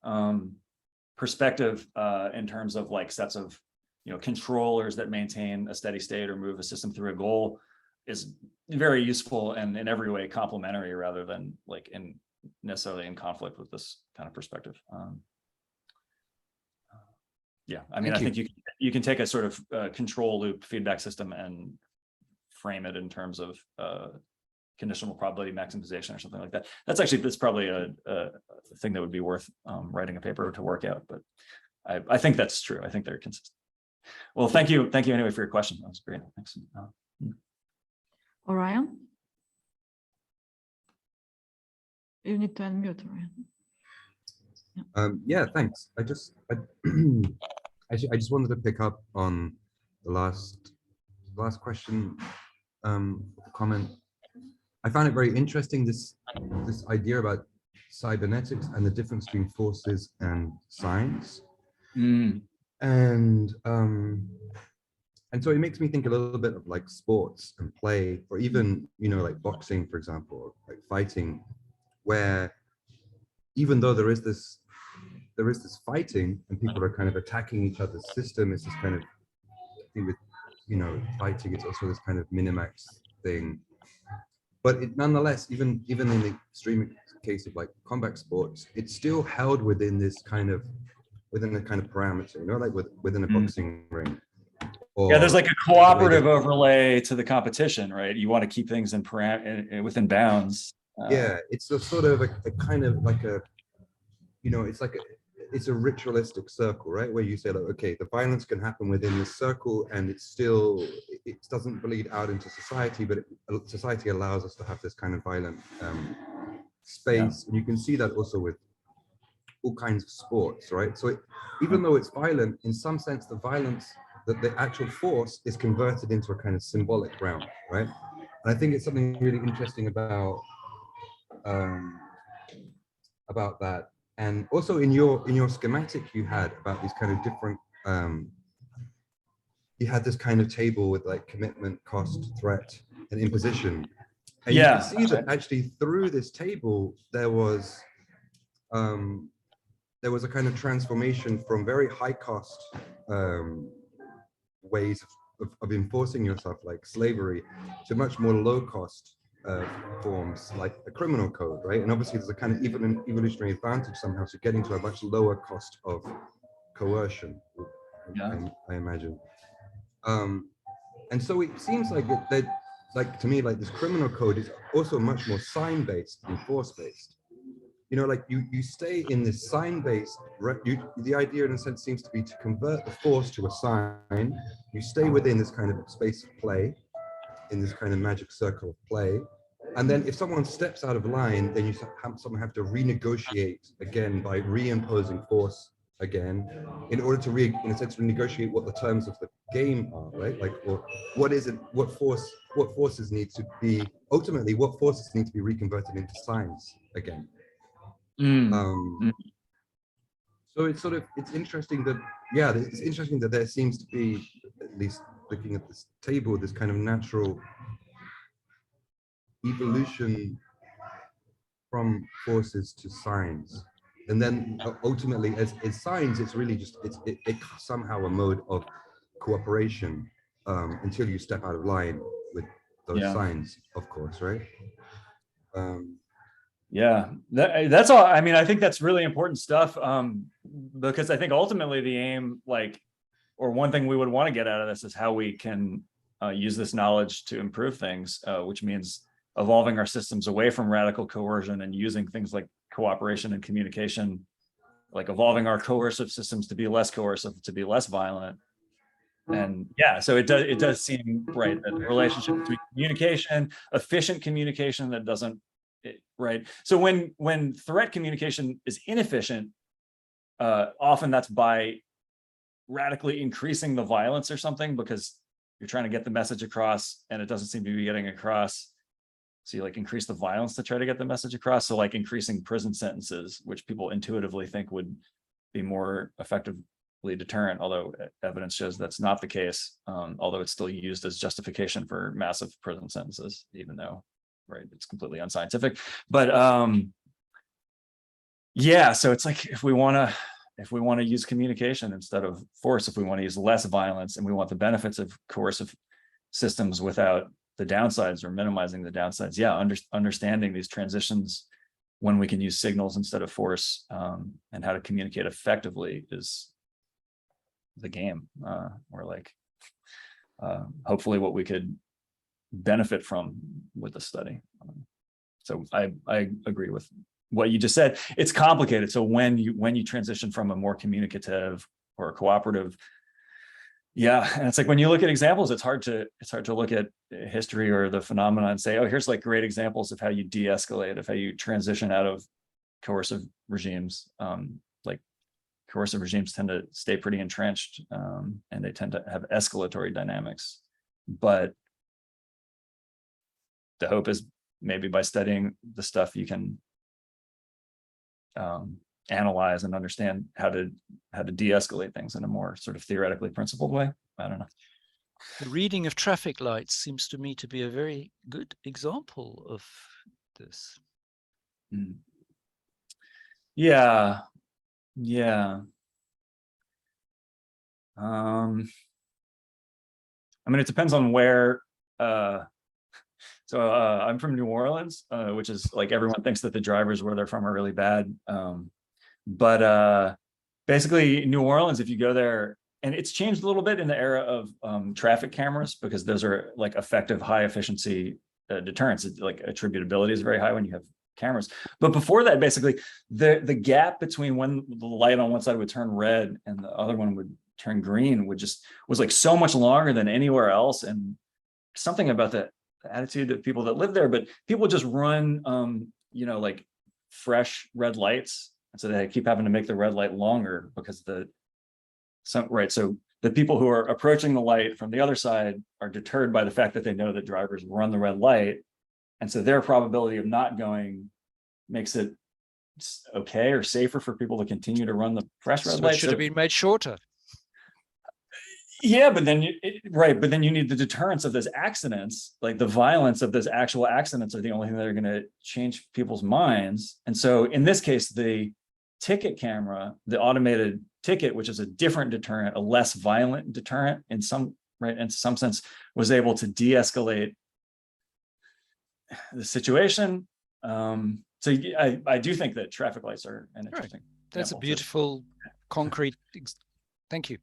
perspective in terms of like sets of controllers that maintain a steady state or move a system through a goal is very useful and in every way complementary rather than like necessarily in conflict with this kind of perspective. Yeah, I mean, I think you can take a sort of control loop feedback system and frame it in terms of conditional probability maximization or something like that. That's probably a thing that would be worth writing a paper to work out, but I think that's true. I think they're consistent. Well, thank you anyway for your question. That was great. Thanks. Orion? You need to unmute, Orion. Yeah, thanks. I just wanted to pick up on the last question, comment. I found it very interesting, this idea about cybernetics and the difference between forces and signs. And so it makes me think a little bit of like sports and play, or even like boxing, for example, or like fighting, where even though there is this fighting and people are kind of attacking each other's system, it's this kind of thing with fighting. It's also this kind of Minimax thing. But nonetheless, even in the extreme case of like combat sports, it's still held within a kind of parameter, like within a boxing ring. Yeah, there's like a cooperative overlay to the competition, right? You want to keep things within bounds. Yeah, it's a sort of a kind of like a, it's a ritualistic circle, right? Where you say, like, okay, the violence can happen within this circle, and it doesn't bleed out into society, but society allows us to have this kind of violent space. Yeah. And you can see that also with all kinds of sports, right? So even though it's violent, in some sense, the violence, that the actual force is converted into a kind of symbolic realm, right? And I think it's something really interesting about that. And also in your schematic you had about these kind of different, you had this kind of table with like commitment, cost, threat, and imposition. And you can see that actually through this table, there was a kind of transformation from very high cost ways of enforcing yourself, like slavery, to much more low cost forms like a criminal code, right? And obviously there's a kind of evolutionary advantage somehow to getting to a much lower cost of coercion, I imagine. And so it seems like to me, like this criminal code is also much more sign-based than force-based. Like you stay in this sign-based, the idea in a sense seems to be to convert the force to a sign. You stay within this kind of space of play, in this kind of magic circle of play, And then if someone steps out of line, then you someone have to renegotiate again by reimposing force again in order to in a sense renegotiate what the terms of the game are, right? Like, well, what forces need to be ultimately what forces need to be reconverted into signs again. So it's sort of it's interesting that it's interesting that there seems to be, at least looking at this table, this kind of natural evolution from forces to signs, and then ultimately as signs, it's really just it's somehow a mode of cooperation until you step out of line with those signs, of course, right? Yeah, that's all. I mean, I think that's really important stuff, because I think ultimately the aim, or one thing we would want to get out of this is how we can use this knowledge to improve things, which means evolving our systems away from radical coercion and using things like cooperation and communication, like evolving our coercive systems to be less coercive, to be less violent. And yeah, so it does seem right that the relationship between communication, efficient communication that doesn't, right. So when threat communication is inefficient, often that's by radically increasing the violence or something, because you're trying to get the message across and it doesn't seem to be getting across. So you increase the violence to try to get the message across. So increasing prison sentences, which people intuitively think would be more effectively deterrent, although evidence shows that's not the case, although it's still used as justification for massive prison sentences, even though, right, it's completely unscientific. But yeah, so it's if we want to use communication instead of force, if we want to use less violence and we want the benefits of coercive systems without the downsides or minimizing the downsides, yeah, understanding these transitions when we can use signals instead of force, and how to communicate effectively is the game, or hopefully what we could benefit from with the study. So I agree with what you just said. It's complicated. So when you transition from a more communicative or a cooperative, yeah, and it's when you look at examples, it's hard to look at history or the phenomena and say, oh, here's great examples of how you de-escalate, of how you transition out of coercive regimes. Coercive regimes tend to stay pretty entrenched, and they tend to have escalatory dynamics. But the hope is maybe by studying the stuff you can analyze and understand how to de-escalate things in a more sort of theoretically principled way. I don't know. The reading of traffic lights seems to me to be a very good example of this. Yeah. I mean, it depends on where. So I'm from New Orleans, which is everyone thinks that the drivers where they're from are really bad. But basically New Orleans, if you go there, and it's changed a little bit in the era of traffic cameras, because those are effective, high efficiency deterrence. Attributability is very high when you have cameras. But before that, basically the gap between when the light on one side would turn red and the other one would turn green was so much longer than anywhere else. And something about the attitude of people that live there, but people just run fresh red lights, and so they keep having to make the red light longer because so the people who are approaching the light from the other side are deterred by the fact that they know that drivers run the red light, and so their probability of not going makes it okay or safer for people to continue to run the fresh red light. It should have been made shorter. Yeah, but then you need the deterrence of those accidents, the violence of those actual accidents are the only thing that are going to change people's minds. And so in this case, the ticket camera, the automated ticket, which is a different deterrent, a less violent deterrent in some sense, was able to de-escalate the situation. So I do think that traffic lights are an interesting. That's a beautiful, concrete. Thank you.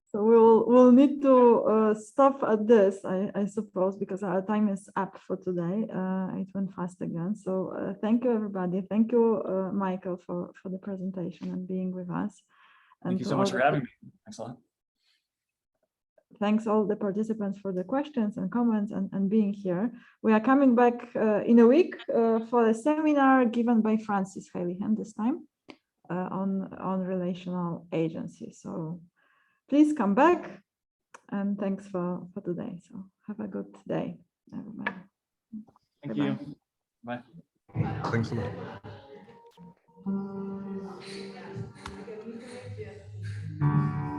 So we'll need to stop at this, I suppose, because our time is up for today. It went fast again. So thank you, everybody. Thank you, Michael, for the presentation and being with us. And thank you so much for having me. Thanks a lot. thanks all the participants for the questions and comments and being here. We are coming back in a week for a seminar given by Francis Hailihan this time on relational agency. So please come back, and thanks for today. So have a good day, everybody. Thank Bye-bye. you. Bye. Thanks so much.